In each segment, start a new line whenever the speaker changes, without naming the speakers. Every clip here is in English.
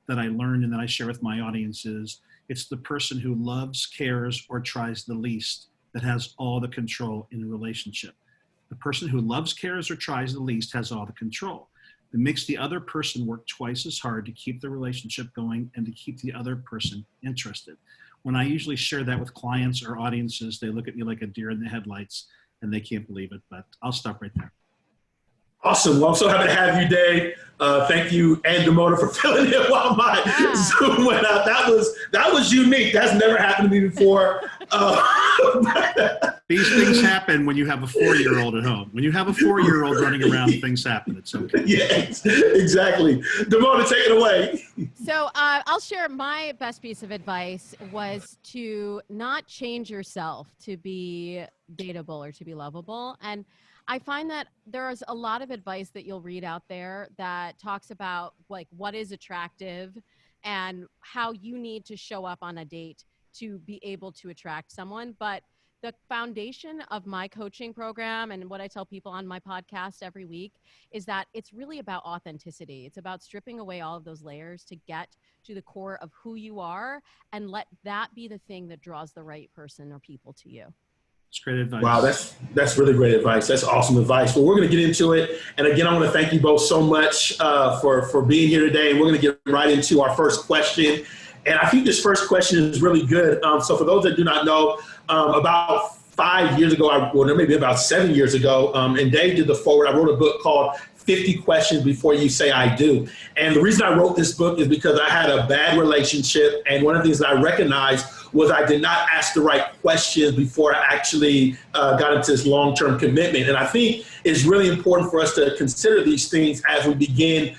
that I learned and that I share with my audience is it's the person who loves, cares, or tries the least that has all the control in a relationship. The person who loves, cares, or tries the least has all the control. It makes the other person work twice as hard to keep the relationship going and to keep the other person interested. When I usually share that with clients or audiences, they look at me like a deer in the headlights and they can't believe it, but I'll stop right there.
Awesome. Well, I'm so happy to have you, Dave. Thank you, and Damona, for filling in while my Zoom went out. That was unique. That's never happened to me before.
These things happen when you have a 4-year-old at home. When you have a 4-year-old running around, things happen. It's okay.
Yes, exactly. Damona, take it away.
So I'll share my best piece of advice was to not change yourself to be dateable or to be lovable. And I find that there is a lot of advice that you'll read out there that talks about like what is attractive and how you need to show up on a date to be able to attract someone. But the foundation of my coaching program and what I tell people on my podcast every week is that it's really about authenticity. It's about stripping away all of those layers to get to the core of who you are and let that be the thing that draws the right person or people to you.
It's great advice.
Wow, that's really great advice. That's awesome advice. Well, we're going to get into it. And again, I want to thank you both so much for being here today. And we're going to get right into our first question. And I think this first question is really good. So for those that do not know, about 5 years ago, maybe about 7 years ago, and Dave did the forward, I wrote a book called 50 Questions Before You Say I Do. And the reason I wrote this book is because I had a bad relationship. And one of the things that I recognized was I did not ask the right questions before I actually got into this long-term commitment. And I think it's really important for us to consider these things as we begin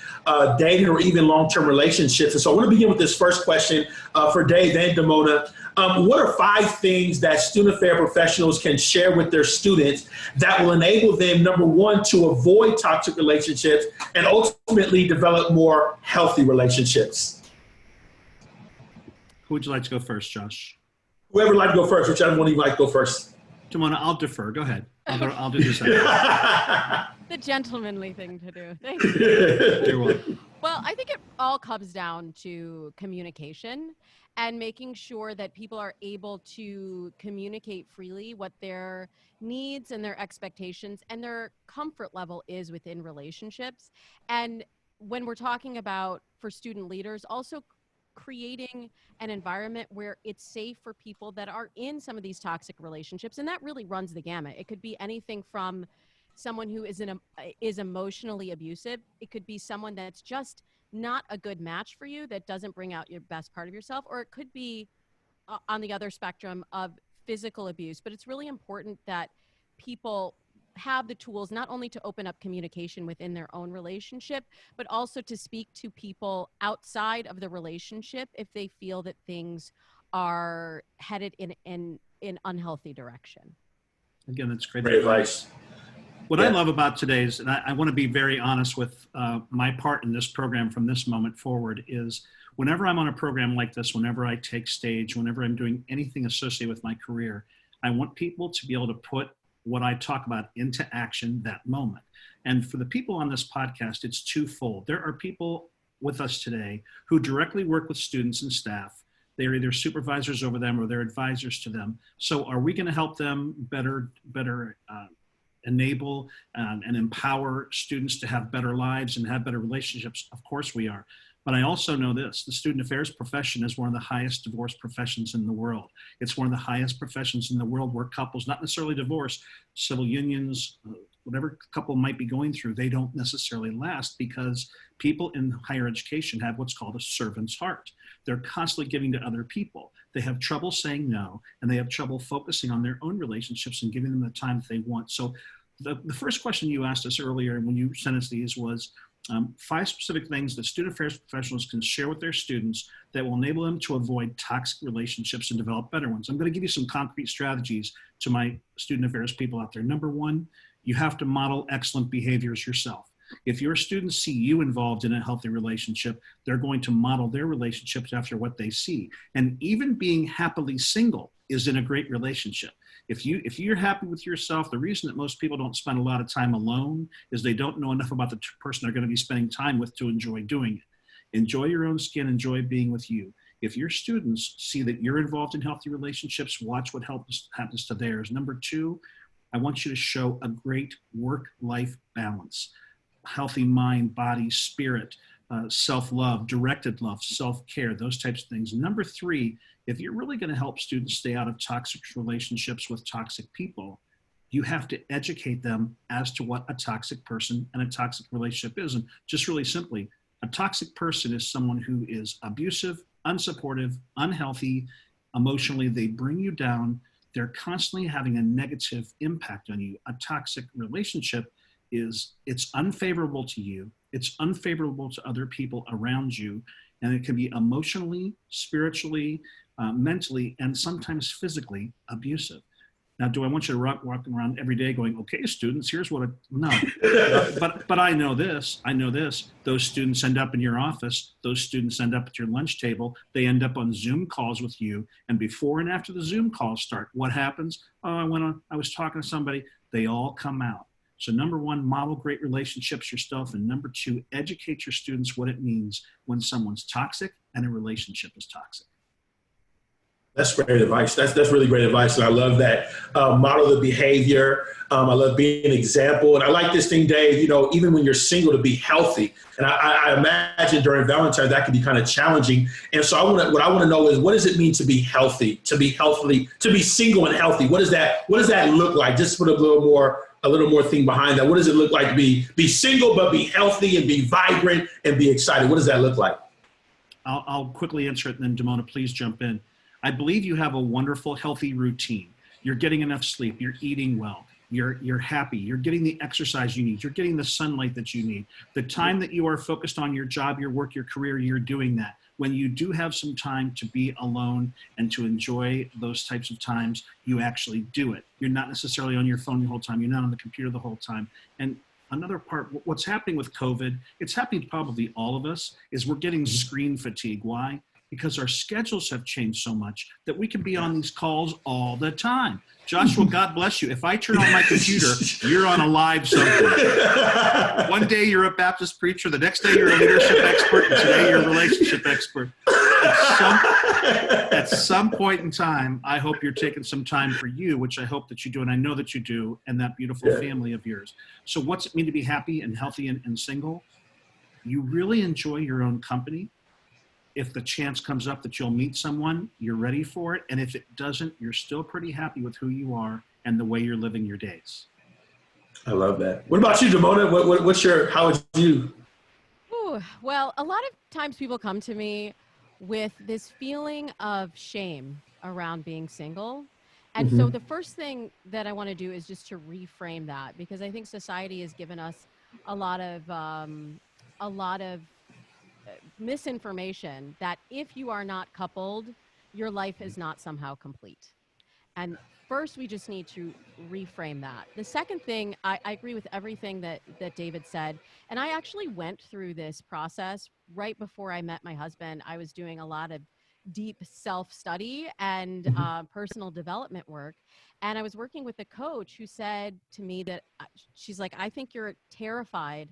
dating or even long-term relationships. And so I want to begin with this first question for Dave and Damona. What are 5 things that student affairs professionals can share with their students that will enable them, number one, to avoid toxic relationships and ultimately develop more healthy relationships?
Who would you like to go first, Josh?
Whoever would like to go first, whichever one of you like to go first.
Damona, I'll defer. Go ahead. I'll do this.
The gentlemanly thing to do. Thank you.
You're welcome.
Well, I think it all comes down to communication and making sure that people are able to communicate freely what their needs and their expectations and their comfort level is within relationships. And when we're talking about for student leaders, also creating an environment where it's safe for people that are in some of these toxic relationships. And that really runs the gamut. It could be anything from someone who is emotionally abusive. It could be someone that's just not a good match for you, that doesn't bring out your best part of yourself, or it could be on the other spectrum of physical abuse. But it's really important that people have the tools not only to open up communication within their own relationship, but also to speak to people outside of the relationship if they feel that things are headed in an unhealthy direction.
Again, that's great
advice.
What I love about today's, and I want to be very honest with my part in this program from this moment forward, is whenever I'm on a program like this, whenever I take stage, whenever I'm doing anything associated with my career, I want people to be able to put what I talk about into action that moment. And for the people on this podcast, it's twofold. There are people with us today who directly work with students and staff. They're either supervisors over them or they're advisors to them. So are we going to help them better enable and empower students to have better lives and have better relationships? Of course we are. But I also know this, the student affairs profession is one of the highest divorce professions in the world. It's one of the highest professions in the world where couples, not necessarily divorce, civil unions, whatever couple might be going through, they don't necessarily last because people in higher education have what's called a servant's heart. They're constantly giving to other people. They have trouble saying no, and they have trouble focusing on their own relationships and giving them the time that they want. So the first question you asked us earlier when you sent us these was, 5 specific things that student affairs professionals can share with their students that will enable them to avoid toxic relationships and develop better ones. I'm going to give you some concrete strategies to my student affairs people out there. Number 1, you have to model excellent behaviors yourself. If your students see you involved in a healthy relationship, they're going to model their relationships after what they see. And even being happily single is in a great relationship. If you're happy with yourself, the reason that most people don't spend a lot of time alone is they don't know enough about the person they're going to be spending time with to enjoy doing it. Enjoy your own skin, enjoy being with you. If your students see that you're involved in healthy relationships, watch what happens to theirs. Number two, I want you to show a great work-life balance, healthy mind, body, spirit, self-love, directed love, self-care, those types of things. Number three, if you're really going to help students stay out of toxic relationships with toxic people, you have to educate them as to what a toxic person and a toxic relationship is. And just really simply, a toxic person is someone who is abusive, unsupportive, unhealthy, emotionally, they bring you down. They're constantly having a negative impact on you. A toxic relationship it's unfavorable to you, it's unfavorable to other people around you, and it can be emotionally, spiritually, mentally, and sometimes physically abusive. Now, do I want you to walk around every day going, okay, students, here's what no. But I know this, those students end up in your office, those students end up at your lunch table, they end up on Zoom calls with you, and before and after the Zoom calls start, what happens? Oh, I was talking to somebody, they all come out. So number one, model great relationships yourself, and number two, educate your students what it means when someone's toxic and a relationship is toxic.
That's great advice. That's really great advice. And I love that. Model the behavior. I love being an example. And I like this thing, Dave, even when you're single, to be healthy. And I imagine during Valentine's, that can be kind of challenging. And so what I want to know is, what does it mean to be healthy, to be single and healthy? What does that look like? Just put a little more thing behind that. What does it look like to be single, but be healthy and be vibrant and be excited? What does that look like?
I'll quickly answer it, and then Damona, please jump in. I believe you have a wonderful, healthy routine. You're getting enough sleep. You're eating well. You're happy. You're getting the exercise you need. You're getting the sunlight that you need. The time that you are focused on your job, your work, your career, you're doing that. When you do have some time to be alone and to enjoy those types of times, you actually do it. You're not necessarily on your phone the whole time. You're not on the computer the whole time. And another part, what's happening with COVID, it's happening to probably all of us, is we're getting screen fatigue. Why? Because our schedules have changed so much that we can be on these calls all the time. Joshua, God bless you. If I turn on my computer, you're on a live something. One day you're a Baptist preacher, the next day you're a leadership expert, and today you're a relationship expert. At some point in time, I hope you're taking some time for you, which I hope that you do, and I know that you do, and that beautiful family of yours. So what's it mean to be happy and healthy and single? You really enjoy your own company. If the chance comes up that you'll meet someone, you're ready for it. And if it doesn't, you're still pretty happy with who you are and the way you're living your days.
I love that. What about you, Damona? How would you?
Ooh, well, a lot of times people come to me with this feeling of shame around being single. And so the first thing that I want to do is just to reframe that, because I think society has given us a lot of misinformation that if you are not coupled, your life is not somehow complete. And first, we just need to reframe that. The second thing, I agree with everything that David said. And I actually went through this process right before I met my husband. I was doing a lot of deep self-study and personal development work. And I was working with a coach who said to me that she's like, I think you're terrified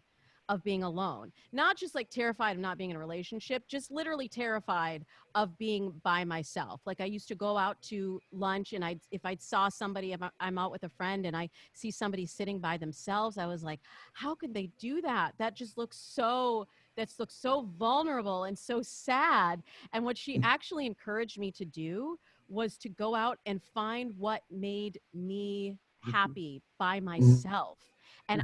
of being alone. Not just like terrified of not being in a relationship, just literally terrified of being by myself. Like I used to go out to lunch, and if I saw somebody, if I'm out with a friend and I see somebody sitting by themselves, I was like, how could they do that? That looks so vulnerable and so sad. And what she actually encouraged me to do was to go out and find what made me happy by myself. And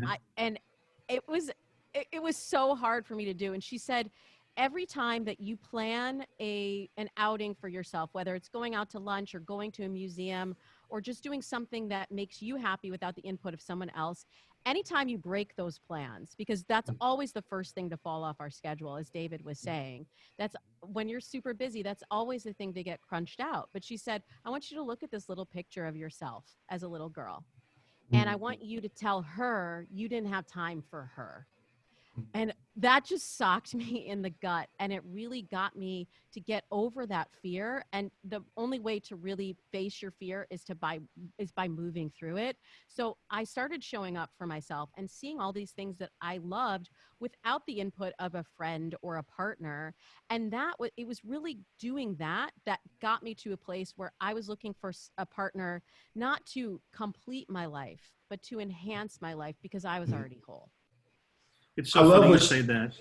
it was so hard for me to do. And she said, every time that you plan an outing for yourself, whether it's going out to lunch or going to a museum or just doing something that makes you happy without the input of someone else, anytime you break those plans, because that's always the first thing to fall off our schedule, as David was saying, that's when you're super busy, that's always the thing to get crunched out. But she said, I want you to look at this little picture of yourself as a little girl. And I want you to tell her you didn't have time for her. And that just socked me in the gut, and it really got me to get over that fear. And the only way to really face your fear is by moving through it. So I started showing up for myself and seeing all these things that I loved without the input of a friend or a partner. And it was really doing that that got me to a place where I was looking for a partner, not to complete my life, but to enhance my life, because I was already whole.
It's
I
so
love
funny you
what
say that.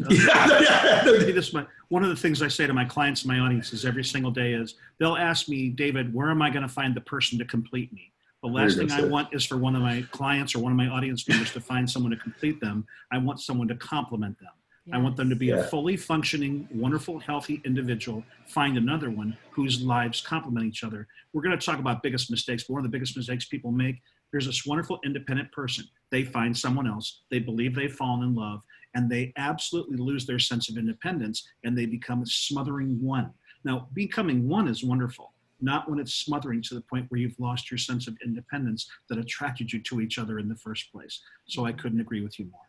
yeah.
One of the things I say to my clients and my audiences every single day is they'll ask me, David, where am I going to find the person to complete me? The last thing I want is for one of my clients or one of my audience members to find someone to complete them. I want someone to complement them.
Yes.
I want them to be a fully functioning, wonderful, healthy individual. Find another one whose lives complement each other. We're going to talk about biggest mistakes, but one of the biggest mistakes people make, there's this wonderful independent person. They find someone else. They believe they've fallen in love, and they absolutely lose their sense of independence, and they become a smothering one. Now, becoming one is wonderful, not when it's smothering to the point where you've lost your sense of independence that attracted you to each other in the first place. So I couldn't agree with you more.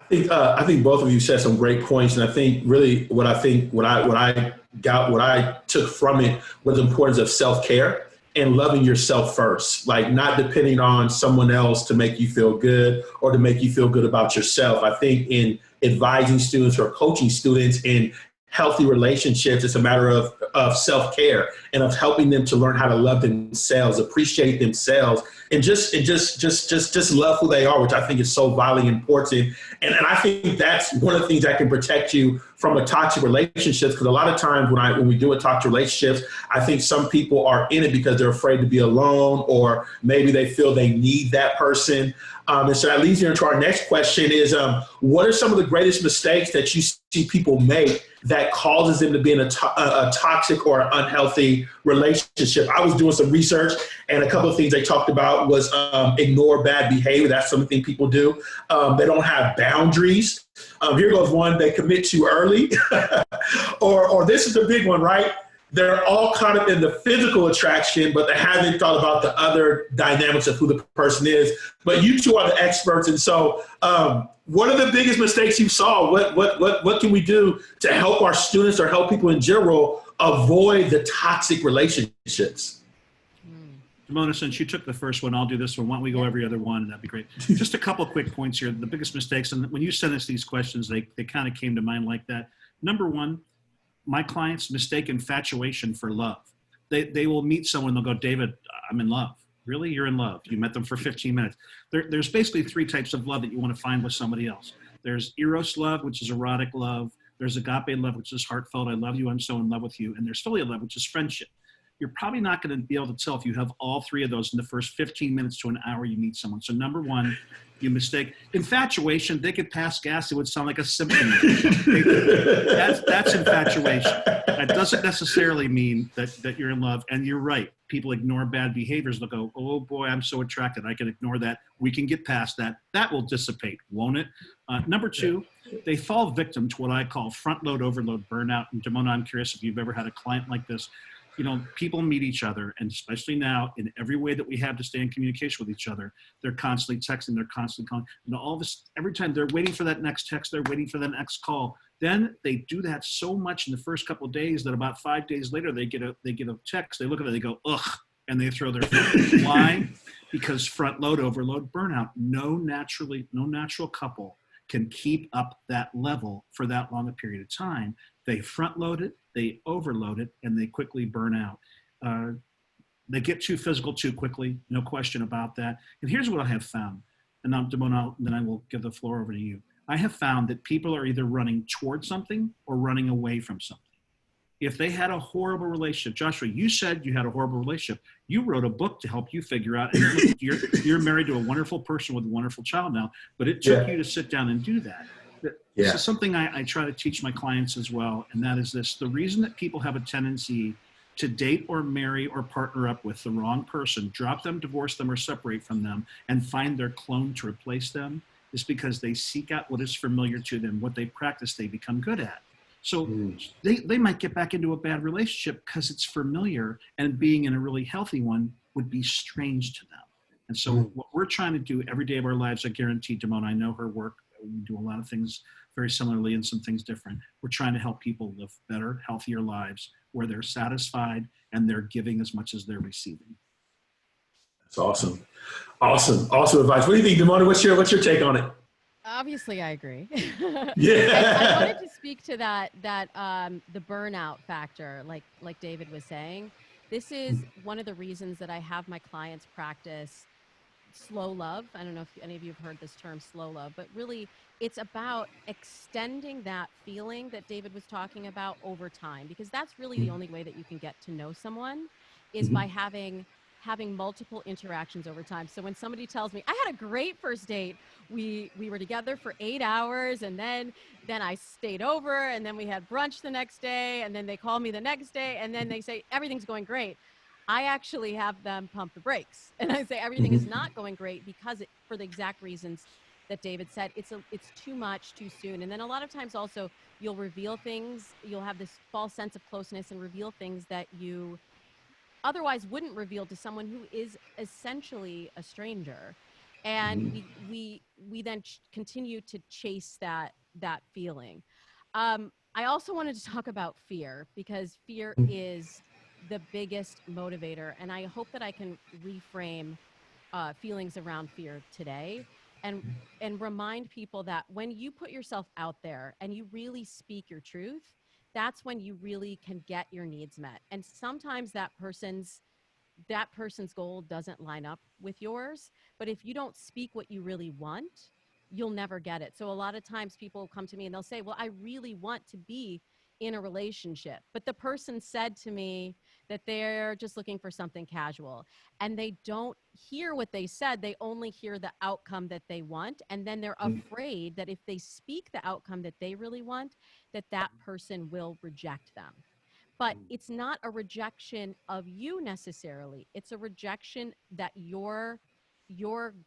Yeah.
I think both of you said some great points, and I think really what I took from it was the importance of self-care and loving yourself first, like not depending on someone else to make you feel good or to make you feel good about yourself. I think in advising students or coaching students in healthy relationships, it's a matter of self-care and of helping them to learn how to love themselves, appreciate themselves, and just love who they are, which I think is so vitally important. And I think that's one of the things that can protect you from a toxic relationship. Because a lot of times when we do a toxic relationships, I think some people are in it because they're afraid to be alone, or maybe they feel they need that person. And so that leads me into our next question is, what are some of the greatest mistakes that you see people make that causes them to be in a toxic or unhealthy relationship? I was doing some research, and a couple of things they talked about was ignore bad behavior. That's something people do. They don't have boundaries. Here goes one: they commit too early. or this is a big one, right? They're all caught up in the physical attraction, but they haven't thought about the other dynamics of who the person is. But you two are the experts. And so what are the biggest mistakes you saw? What can we do to help our students or help people in general avoid the toxic relationships?
Damona, since you took the first one, I'll do this one. Why don't we go every other one, and that'd be great. Just a couple of quick points here. The biggest mistakes, and when you sent us these questions, they kind of came to mind like that. Number one, my clients mistake infatuation for love. They will meet someone, they'll go, David, I'm in love. Really? You're in love. You met them for 15 minutes. There's basically three types of love that you want to find with somebody else. There's eros love, which is erotic love. There's agape love, which is heartfelt. I love you. I'm so in love with you. And there's filial love, which is friendship. You're probably not going to be able to tell if you have all three of those in the first 15 minutes to an hour you meet someone. So number one, you mistake infatuation. They could pass gas. It would sound like a symphony. That's infatuation. That doesn't necessarily mean that you're in love. And you're right. People ignore bad behaviors. They'll go, oh boy, I'm so attracted. I can ignore that. We can get past that. That will dissipate, won't it? Number two, they fall victim to what I call front load, overload, burnout. And Damona, I'm curious if you've ever had a client like this. You know, people meet each other, and especially now, in every way that we have to stay in communication with each other, they're constantly texting, they're constantly calling. And all this, every time they're waiting for that next text, they're waiting for the next call. Then they do that so much in the first couple of days that about 5 days later, they get a text, they look at it, they go, ugh, and they throw their phone. Why? Because front load, overload, burnout. No natural couple can keep up that level for that long a period of time. They front load it, they overload it, and they quickly burn out. They get too physical too quickly, no question about that. And here's what I have found, and now, Damona, then I will give the floor over to you. I have found that people are either running towards something or running away from something. If they had a horrible relationship, Joshua, you said you had a horrible relationship. You wrote a book to help you figure out, and you're married to a wonderful person with a wonderful child now, but it took you to sit down and do that. This is something I try to teach my clients as well, and that is this. The reason that people have a tendency to date or marry or partner up with the wrong person, drop them, divorce them, or separate from them, and find their clone to replace them is because they seek out what is familiar to them. What they practice, they become good at. So they might get back into a bad relationship because it's familiar, and being in a really healthy one would be strange to them. And so what we're trying to do every day of our lives, I guarantee, Damona, I know her work, we do a lot of things very similarly and some things different. We're trying to help people live better, healthier lives where they're satisfied and they're giving as much as they're receiving.
That's awesome. Awesome advice. What do you think, Damona? What's your take on it?
Obviously, I agree.
Yeah.
I wanted to speak to that the burnout factor, like David was saying. This is one of the reasons that I have my clients practice slow love. I don't know if any of you have heard this term, slow love, but really it's about extending that feeling that David was talking about over time, because that's really the only way that you can get to know someone is by having multiple interactions over time. So when somebody tells me, I had a great first date, we were together for 8 hours, and then I stayed over, and then we had brunch the next day, and then they call me the next day, and then they say everything's going great. I actually have them pump the brakes, and I say everything is not going great because for the exact reasons that David said. It's too much too soon. And then a lot of times also you'll reveal things, you'll have this false sense of closeness and reveal things that you otherwise wouldn't reveal to someone who is essentially a stranger. And we then continue to chase that feeling. I also wanted to talk about fear, because fear is the biggest motivator. And I hope that I can reframe feelings around fear today and remind people that when you put yourself out there and you really speak your truth, that's when you really can get your needs met. And sometimes that person's goal doesn't line up with yours, but if you don't speak what you really want, you'll never get it. So a lot of times people come to me and they'll say, well, I really want to be in a relationship, but the person said to me that they're just looking for something casual, and they don't hear what they said. They only hear the outcome that they want. And then they're afraid that if they speak the outcome that they really want, that person will reject them. But it's not a rejection of you necessarily. It's a rejection that your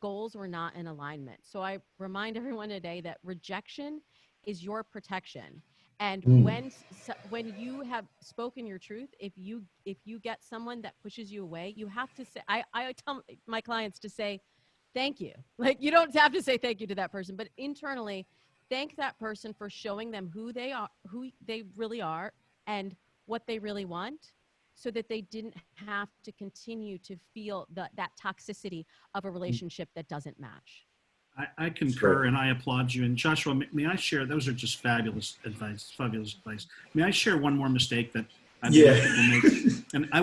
goals were not in alignment. So I remind everyone today that rejection is your protection. And when you have spoken your truth, if you get someone that pushes you away, you have to say, I tell my clients to say thank you. Like, you don't have to say thank you to that person, but internally thank that person for showing them who they are, who they really are, and what they really want, so that they didn't have to continue to feel that toxicity of a relationship that doesn't match.
I concur, and I applaud you. And Joshua, may I share? Those are just fabulous advice. May I share one more mistake that I believe people make? And I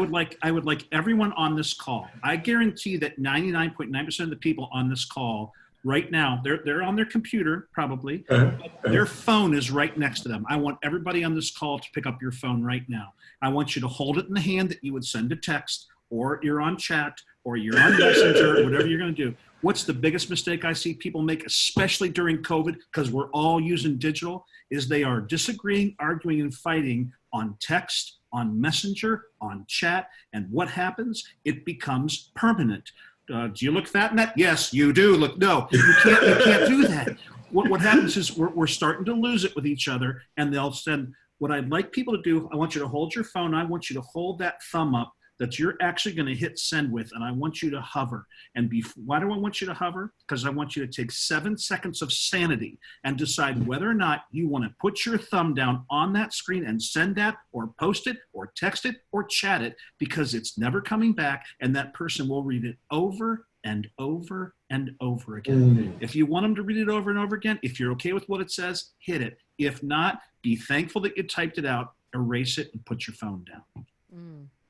would like everyone on this call. I guarantee that 99.9% of the people on this call right now, they're on their computer probably. Their phone is right next to them. I want everybody on this call to pick up your phone right now. I want you to hold it in the hand that you would send a text, or you're on chat, or you're on Messenger, or whatever you're going to do. What's the biggest mistake I see people make, especially during COVID, because we're all using digital, is they are disagreeing, arguing, and fighting on text, on Messenger, on chat. And what happens? It becomes permanent. Do you look fat in that? Yes, you do. Look, no, you can't do that. What happens is we're starting to lose it with each other, and they'll send. What I'd like people to do, I want you to hold your phone. I want you to hold that thumb up that you're actually going to hit send with, and I want you to hover. And why do I want you to hover? Because I want you to take 7 seconds of sanity and decide whether or not you want to put your thumb down on that screen and send that, or post it, or text it, or chat it, because it's never coming back, and that person will read it over and over and over again. If you want them to read it over and over again, if you're okay with what it says, hit it. If not, be thankful that you typed it out, erase it, and put your phone down.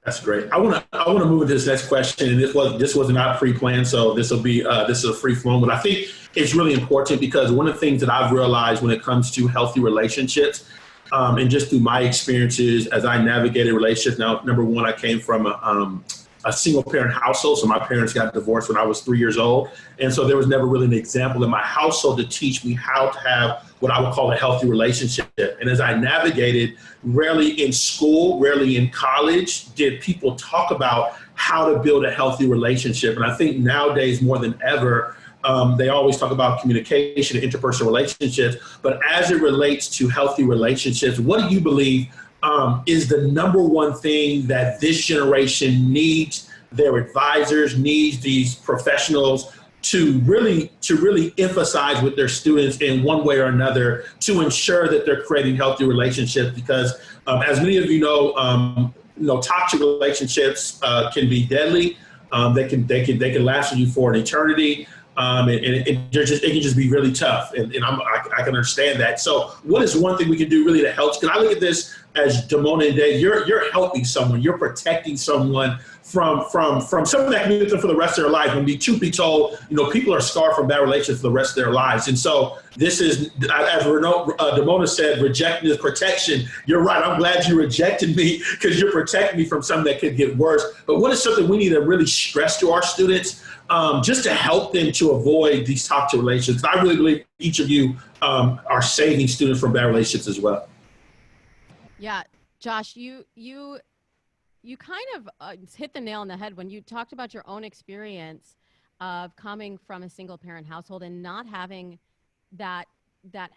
That's great. I want to move into this next question, and this was not pre-planned, so this is a free flowing. But I think it's really important, because one of the things that I've realized when it comes to healthy relationships, and just through my experiences as I navigated relationships. Now, number one, I came from a single parent household, so my parents got divorced when I was 3 years old, and so there was never really an example in my household to teach me how to have what I would call a healthy relationship. And as I navigated, rarely in school, rarely in college, did people talk about how to build a healthy relationship. And I think nowadays more than ever, they always talk about communication and interpersonal relationships. But as it relates to healthy relationships, what do you believe is the number one thing that this generation needs their advisors, needs these professionals to really emphasize with their students in one way or another to ensure that they're creating healthy relationships. Because as many of you know, toxic relationships can be deadly. They can last with you for an eternity. And it can just be really tough. And I can understand that. So what is one thing we can do really to help? Because I look at this as Damona and Dave, you're helping someone, you're protecting someone from something that can be with them for the rest of their life. And truth be told, you know, people are scarred from bad relationships for the rest of their lives. And so this is, as Damona said, rejecting is protection. You're right. I'm glad you rejected me because you're protecting me from something that could get worse. But what is something we need to really stress to our students just to help them to avoid these toxic relationships? I really believe each of you are saving students from bad relationships as well.
Yeah, Josh, you kind of hit the nail on the head when you talked about your own experience of coming from a single parent household and not having that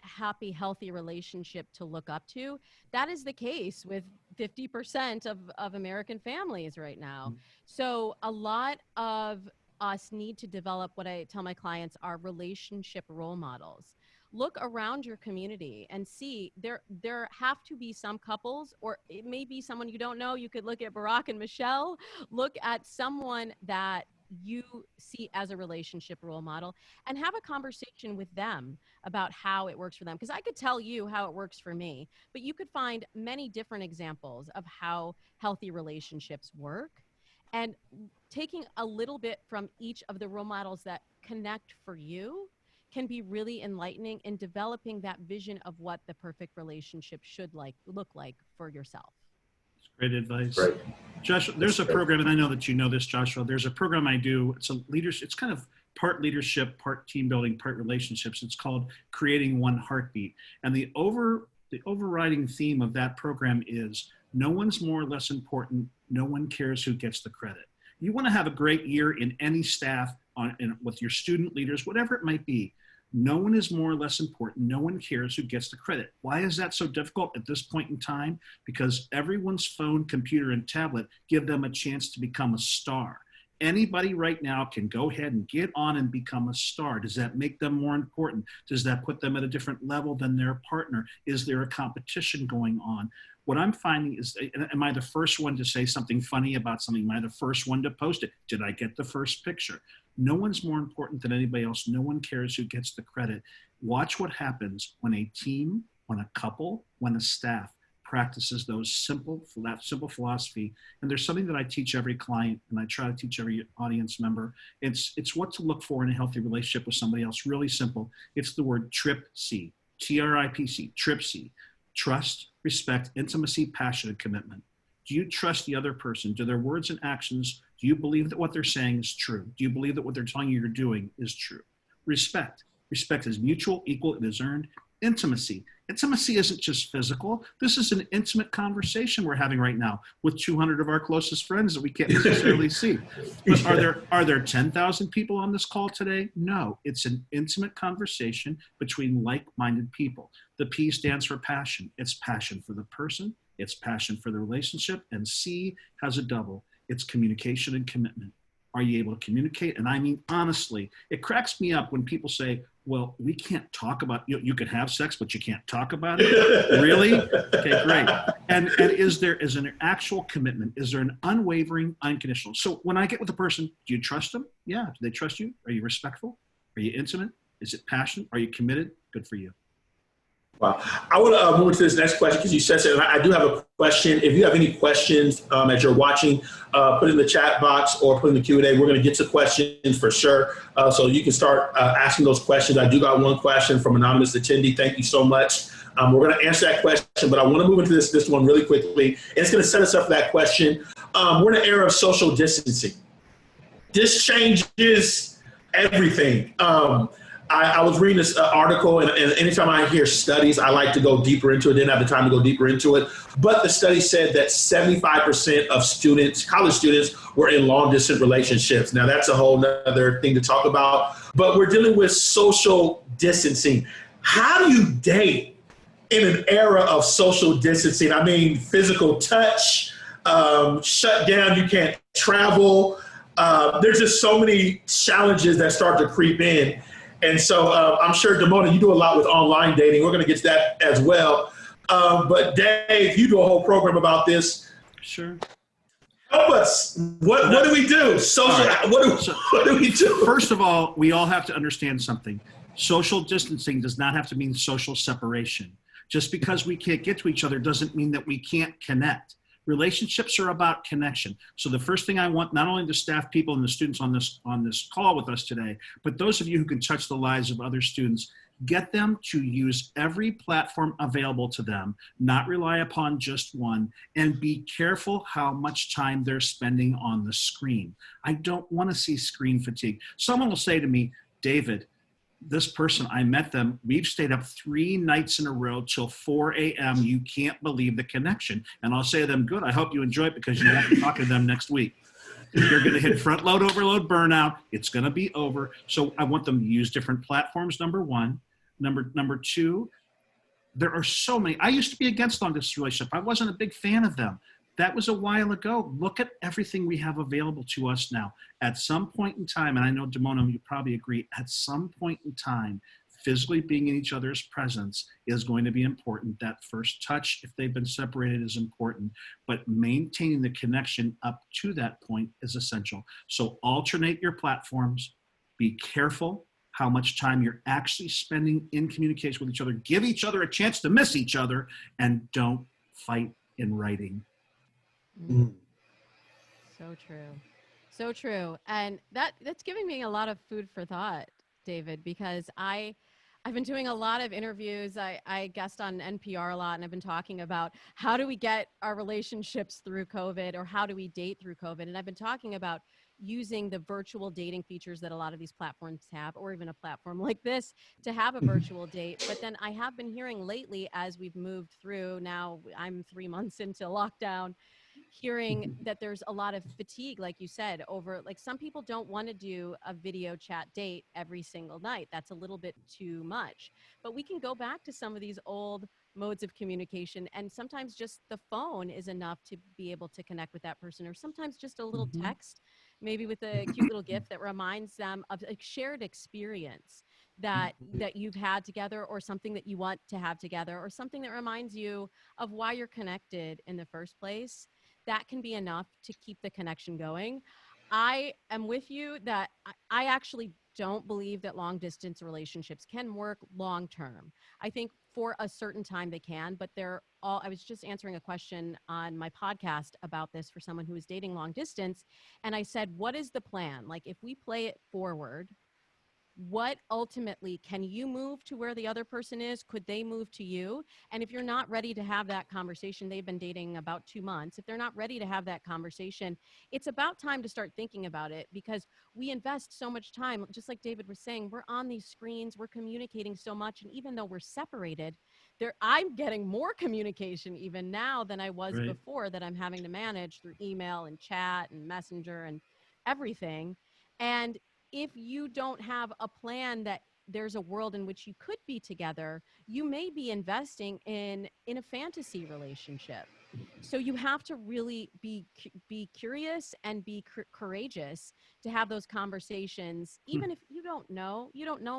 happy, healthy relationship to look up to. That is the case with 50% of American families right now. So a lot of us need to develop what I tell my clients are relationship role models. Look around your community and see there have to be some couples, or it may be someone you don't know. You could look at Barack and Michelle. Look at someone that you see as a relationship role model and have a conversation with them about how it works for them. Because I could tell you how it works for me, but you could find many different examples of how healthy relationships work. And taking a little bit from each of the role models that connect for you can be really enlightening in developing that vision of what the perfect relationship should look like for yourself.
Great advice.
Right.
Josh, there's a program, and I know that you know this, Joshua. There's a program I do. It's a leadership. It's kind of part leadership, part team building, part relationships. It's called Creating One Heartbeat. And the overriding theme of that program is no one's more or less important. No one cares who gets the credit. You want to have a great year in any staff, with your student leaders, whatever it might be. No one is more or less important. No one cares who gets the credit. Why is that so difficult at this point in time? Because everyone's phone, computer, and tablet give them a chance to become a star. Anybody right now can go ahead and get on and become a star. Does that make them more important? Does that put them at a different level than their partner? Is there a competition going on? What I'm finding is, am I the first one to say something funny about something? Am I the first one to post it? Did I get the first picture? No one's more important than anybody else. No one cares who gets the credit. Watch what happens when a team, when a couple, when a staff practices that simple philosophy. And there's something that I teach every client, and I try to teach every audience member. It's what to look for in a healthy relationship with somebody else. Really simple. It's the word TRIPC, TRIPC, TRIPC. Trust, respect, intimacy, passion, and commitment. Do you trust the other person? Do their words and actions, do you believe that what they're saying is true? Do you believe that what they're telling you you're doing is true? Respect. Respect is mutual, equal, it is earned. Intimacy. Intimacy isn't just physical. This is an intimate conversation we're having right now with 200 of our closest friends that we can't necessarily see. But are there 10,000 people on this call today? No, it's an intimate conversation between like-minded people. The P stands for passion. It's passion for the person. It's passion for the relationship. And C has a double. It's communication and commitment. Are you able to communicate? And I mean, honestly, it cracks me up when people say, well, we can't talk about, you can have sex, but you can't talk about it. Really? Okay, great. And is there an actual commitment? Is there an unwavering, unconditional? So when I get with a person, do you trust them? Yeah. Do they trust you? Are you respectful? Are you intimate? Is it passion? Are you committed? Good for you.
Wow. I want to move to this next question because you said so. And I do have a question. If you have any questions as you're watching, put in the chat box or put in the Q&A. We're going to get to questions for sure. So you can start asking those questions. I do got one question from anonymous attendee. Thank you so much. We're going to answer that question, but I want to move into this one really quickly. And it's going to set us up for that question. We're in an era of social distancing. This changes everything. I was reading this article, and anytime I hear studies, I like to go deeper into it. Didn't have the time to go deeper into it. But the study said that 75% of students, college students, were in long-distance relationships. Now, that's a whole other thing to talk about. But we're dealing with social distancing. How do you date in an era of social distancing? I mean, physical touch, shut down, you can't travel. there's just so many challenges that start to creep in. And so I'm sure, Damona, you do a lot with online dating. We're going to get to that as well. But Dave, you do a whole program about this.
Sure.
Help us. What do we do? Social.
Right.
What do we do?
First of all, we all have to understand something. Social distancing does not have to mean social separation. Just because we can't get to each other doesn't mean that we can't connect. Relationships are about connection. So the first thing I want, not only the staff people and the students on this call with us today, but those of you who can touch the lives of other students, get them to use every platform available to them, not rely upon just one, and be careful how much time they're spending on the screen. I don't want to see screen fatigue. Someone will say to me, David, this person, I met them, we've stayed up 3 nights in a row till 4 a.m. You can't believe the connection. And I'll say to them, good, I hope you enjoy it because you won't be talking to them next week. You're going to hit front load, overload, burnout. It's going to be over. So I want them to use different platforms, number one. Number two, there are so many. I used to be against long distance relationship. I wasn't a big fan of them. That was a while ago. Look at everything we have available to us now. At some point in time, and I know, Damona, you probably agree, at some point in time, physically being in each other's presence is going to be important. That first touch, if they've been separated, is important. But maintaining the connection up to that point is essential. So alternate your platforms. Be careful how much time you're actually spending in communication with each other. Give each other a chance to miss each other, and don't fight in writing.
Mm. So true. So true. And that's giving me a lot of food for thought, David, because I've been doing a lot of interviews. I guest on NPR a lot, and I've been talking about how do we get our relationships through COVID, or how do we date through COVID? And I've been talking about using the virtual dating features that a lot of these platforms have, or even a platform like this, to have a virtual date. But then I have been hearing lately, as we've moved through, now I'm 3 months into lockdown, hearing that there's a lot of fatigue, like you said, over, like, some people don't want to do a video chat date every single night. That's a little bit too much. But we can go back to some of these old modes of communication, and sometimes just the phone is enough to be able to connect with that person, or sometimes just a little text, maybe with a cute little gift that reminds them of a shared experience that you've had together, or something that you want to have together, or something that reminds you of why you're connected in the first place. That can be enough to keep the connection going. I am with you that I actually don't believe that long distance relationships can work long term. I think for a certain time they can, but I was just answering a question on my podcast about this for someone who is dating long distance. And I said, what is the plan? Like, if we play it forward, what ultimately can you move to where the other person is? Could they move to you? And if you're not ready to have that conversation, they've been dating about 2 months. If they're not ready to have that conversation, it's about time to start thinking about it, because we invest so much time. Just like David was saying, we're on these screens, we're communicating so much. And even though we're separated, I'm getting more communication even now than I was before, that I'm having to manage through email and chat and messenger and everything. And if you don't have a plan that there's a world in which you could be together, you may be investing in a fantasy relationship. So you have to really be curious and be courageous to have those conversations, even if you don't know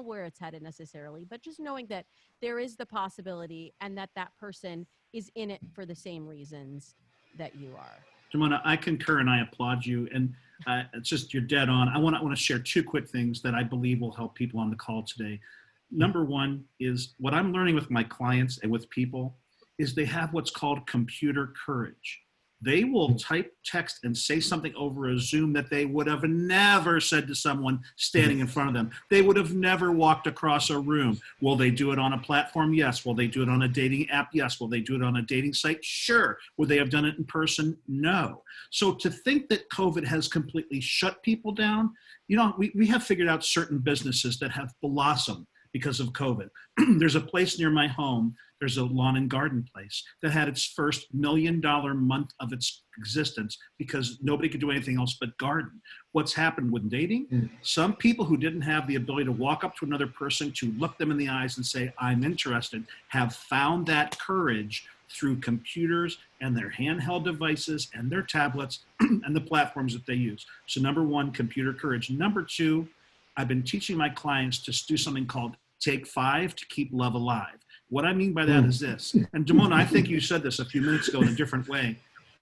where it's headed necessarily, but just knowing that there is the possibility, and that person is in it for the same reasons that you are.
Damona, I concur and I applaud you. And it's just, you're dead on. I want to share 2 quick things that I believe will help people on the call today. Number one is, what I'm learning with my clients and with people is they have what's called computer courage. They will type text and say something over a Zoom that they would have never said to someone standing in front of them. They would have never walked across a room. Will they do it on a platform? Yes. Will they do it on a dating app? Yes. Will they do it on a dating site? Sure. Would they have done it in person? No. So to think that COVID has completely shut people down, we have figured out certain businesses that have blossomed because of COVID. There's a place near my home, there's a lawn and garden place that had its first $1 million month of its existence because nobody could do anything else but garden. What's happened with dating? Some people who didn't have the ability to walk up to another person, to look them in the eyes and say, I'm interested, have found that courage through computers and their handheld devices and their tablets and the platforms that they use. So number one, computer courage. Number two, I've been teaching my clients to do something called Take 5 to keep love alive. What I mean by that is this, and Damona, I think you said this a few minutes ago in a different way.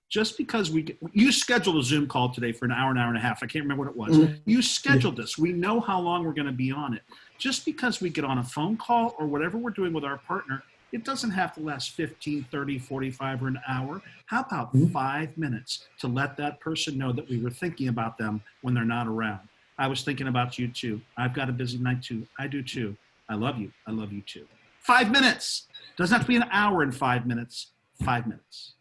Just because you scheduled a Zoom call today for an hour and a half, I can't remember what it was. You scheduled this. We know how long we're going to be on it. Just because we get on a phone call or whatever we're doing with our partner, it doesn't have to last 15, 30, 45 or an hour. How about 5 minutes to let that person know that we were thinking about them when they're not around? I was thinking about you too. I've got a busy night too. I do too. I love you. I love you too. 5 minutes. Doesn't have to be an hour and 5 minutes. 5 minutes.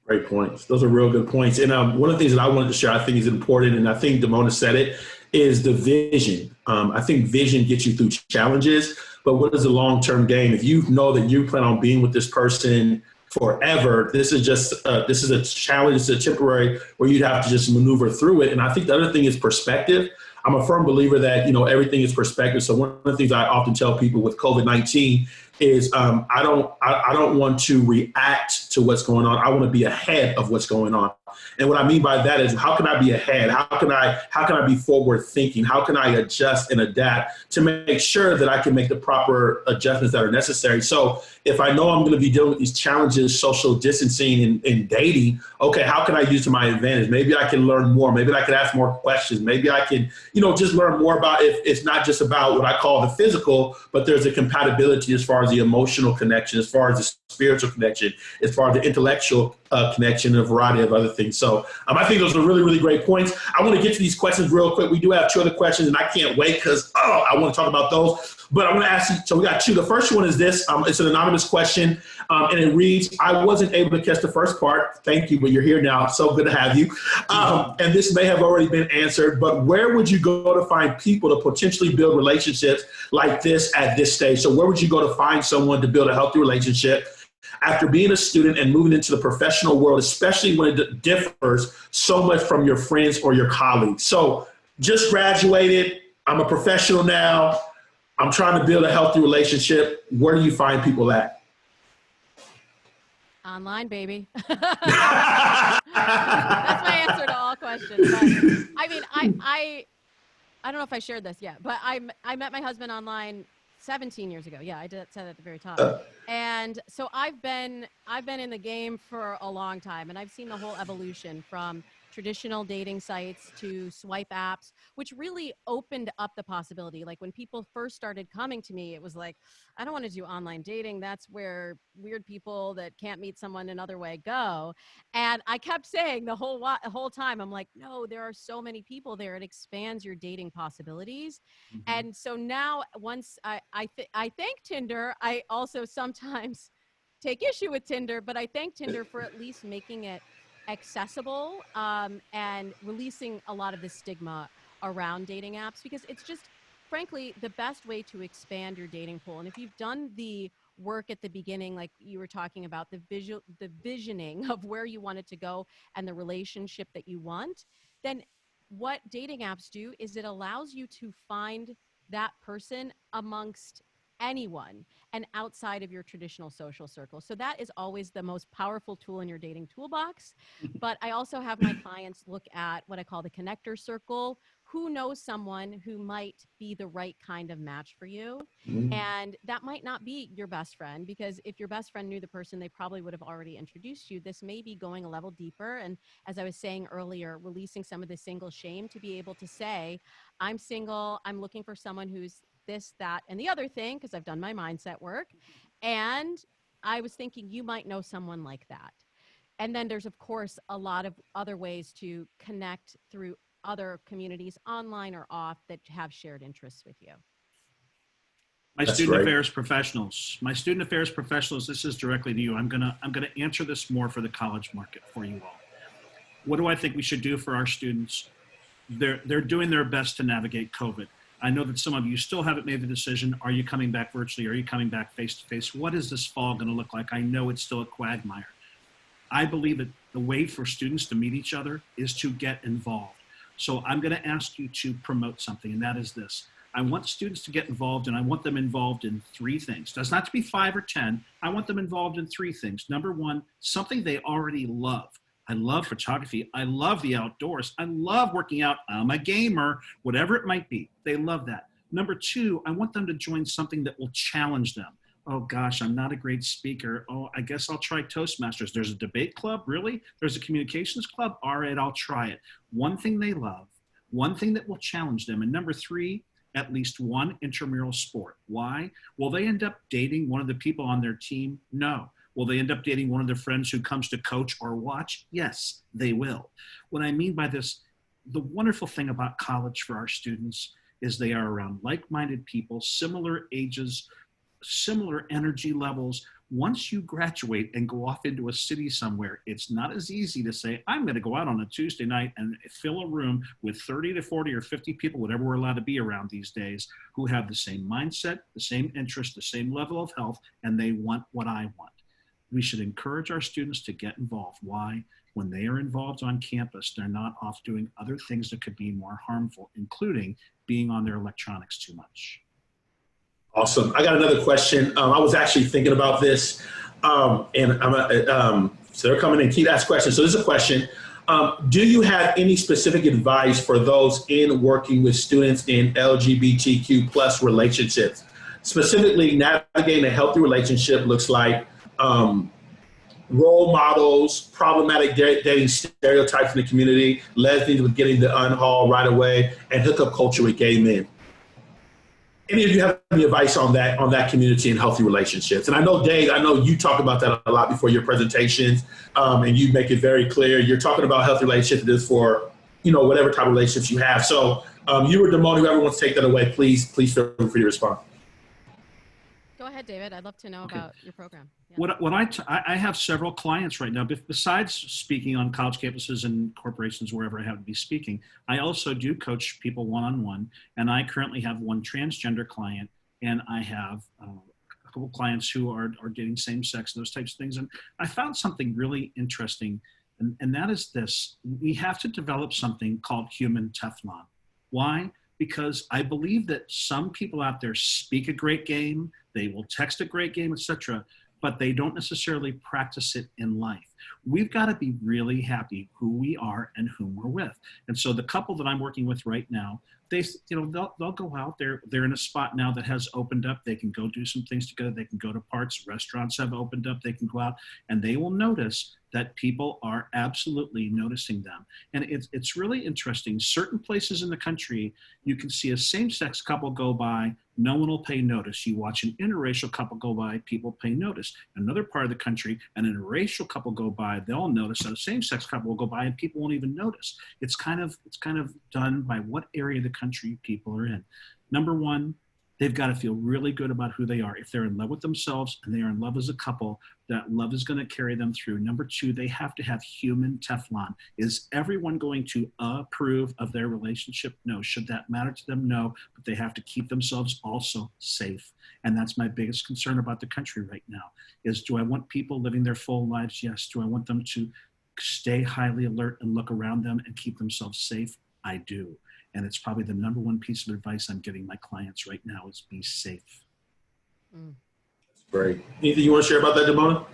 Great points. Those are real good points. And one of the things that I wanted to share, I think is important, and I think Damona said it, is the vision. I think vision gets you through challenges, but what is the long-term game? If you know that you plan on being with this person forever, this is a challenge, it's a temporary where you'd have to just maneuver through it. And I think the other thing is perspective. I'm a firm believer that, everything is perspective. So one of the things I often tell people with COVID-19 is I don't want to react to what's going on. I want to be ahead of what's going on. And what I mean by that is, how can I be ahead? How can I be forward thinking? How can I adjust and adapt to make sure that I can make the proper adjustments that are necessary? So if I know I'm going to be dealing with these challenges, social distancing and dating, okay, how can I use to my advantage? Maybe I can learn more. Maybe I can ask more questions. Maybe I can, just learn more about if it's not just about what I call the physical, but there's a compatibility as far as the emotional connection, as far as the spiritual connection, as far as the intellectual connection, and a variety of other things. So I think those are really, really great points. I want to get to these questions real quick. We do have two other questions, and I can't wait because I want to talk about those. But I'm going to ask you, so we got two. The first one is this. It's an anonymous question, and it reads, I wasn't able to catch the first part. Thank you, but you're here now. So good to have you. And this may have already been answered, but where would you go to find people to potentially build relationships like this at this stage? So where would you go to find someone to build a healthy relationship after being a student and moving into the professional world, especially when it differs so much from your friends or your colleagues? So just graduated. I'm a professional now. I'm trying to build a healthy relationship. Where do you find people at?
Online, baby. That's my answer to all questions. But, I mean, I don't know if I shared this yet, but I met my husband online 17 years ago. Yeah, I did say that at the very top. And so I've been in the game for a long time, and I've seen the whole evolution from traditional dating sites to swipe apps, which really opened up the possibility. Like when people first started coming to me, it was like, I don't want to do online dating. That's where weird people that can't meet someone another way go. And I kept saying the whole time, I'm like, no, there are so many people there. It expands your dating possibilities. Mm-hmm. And so now once I thank Tinder, I also sometimes take issue with Tinder, but I thank Tinder for at least making it accessible and releasing a lot of the stigma around dating apps, because it's just frankly the best way to expand your dating pool. And if you've done the work at the beginning, like you were talking about, the visioning of where you want it to go and the relationship that you want, then what dating apps do is it allows you to find that person amongst anyone and outside of your traditional social circle. So that is always the most powerful tool in your dating toolbox. But I also have my clients look at what I call the connector circle. Who knows someone who might be the right kind of match for you? And that might not be your best friend, because if your best friend knew the person, they probably would have already introduced you. This may be going a level deeper. And as I was saying earlier, releasing some of the single shame to be able to say, I'm single, I'm looking for someone who's this, that, and the other thing, because I've done my mindset work. And I was thinking you might know someone like that. And then there's, of course, a lot of other ways to connect through other communities, online or off, that have shared interests with you.
My student affairs professionals, this is directly to you. I'm gonna answer this more for the college market for you all. What do I think we should do for our students? They're doing their best to navigate COVID. I know that some of you still haven't made the decision. Are you coming back virtually? Are you coming back face-to-face? What is this fall going to look like? I know it's still a quagmire. I believe that the way for students to meet each other is to get involved. So I'm going to ask you to promote something, and that is this. I want students to get involved, and I want them involved in three things. It does not have to be 5 or 10. I want them involved in three things. Number one, something they already love. I love photography. I love the outdoors. I love working out. I'm a gamer, whatever it might be. They love that. Number two, I want them to join something that will challenge them. Oh gosh, I'm not a great speaker. Oh, I guess I'll try Toastmasters. There's a debate club, really? There's a communications club? All right, I'll try it. One thing they love, one thing that will challenge them. And number three, at least one intramural sport. Why? Will they end up dating one of the people on their team? No. Will they end up dating one of their friends who comes to coach or watch? Yes, they will. What I mean by this, the wonderful thing about college for our students is they are around like-minded people, similar ages, similar energy levels. Once you graduate and go off into a city somewhere, it's not as easy to say, I'm going to go out on a Tuesday night and fill a room with 30 to 40 or 50 people, whatever we're allowed to be around these days, who have the same mindset, the same interest, the same level of health, and they want what I want. We should encourage our students to get involved. Why? When they are involved on campus, they're not off doing other things that could be more harmful, including being on their electronics too much.
Awesome. I got another question. I was actually thinking about this, and so they're coming in. Keep asking questions. So this is a question. Do you have any specific advice for those in working with students in LGBTQ plus relationships? Specifically, navigating a healthy relationship looks like role models, problematic dating stereotypes in the community, lesbians with getting the unhaul right away, and hookup culture with gay men. Any of you have any advice on that community and healthy relationships? And I know, Dave, I know you talk about that a lot before your presentations, and you make it very clear. You're talking about healthy relationships is for, whatever type of relationships you have. So you or Damone, whoever wants to take that away, please feel free to respond.
Go ahead, David. I'd love to know about your program.
Yeah. I have several clients right now, besides speaking on college campuses and corporations, wherever I have to be speaking, I also do coach people one-on-one, and I currently have one transgender client, and I have a couple clients who are dating same sex, those types of things. And I found something really interesting, and that is this. We have to develop something called human Teflon. Why? Because I believe that some people out there speak a great game, they will text a great game, etc., but they don't necessarily practice it in life. We've got to be really happy who we are and whom we're with. And so the couple that I'm working with right now, they'll go out there. They're in a spot now that has opened up. They can go do some things together. They can go to parks. Restaurants have opened up. They can go out, and they will notice that people are absolutely noticing them. And it's really interesting. Certain places in the country, you can see a same-sex couple go by, no one will pay notice. You watch an interracial couple go by, people pay notice. Another part of the country, an interracial couple go by, they'll notice. A same-sex couple will go by, and people won't even notice. It's kind of done by what area of the country people are in. Number one, they've got to feel really good about who they are. If they're in love with themselves and they are in love as a couple, that love is going to carry them through. Number two, they have to have human Teflon. Is everyone going to approve of their relationship? No. Should that matter to them? No. But they have to keep themselves also safe. And that's my biggest concern about the country right now is, do I want people living their full lives? Yes. Do I want them to stay highly alert and look around them and keep themselves safe? I do. And it's probably the number one piece of advice I'm giving my clients right now is be safe.
That's great. Anything you want to share about that, Damone?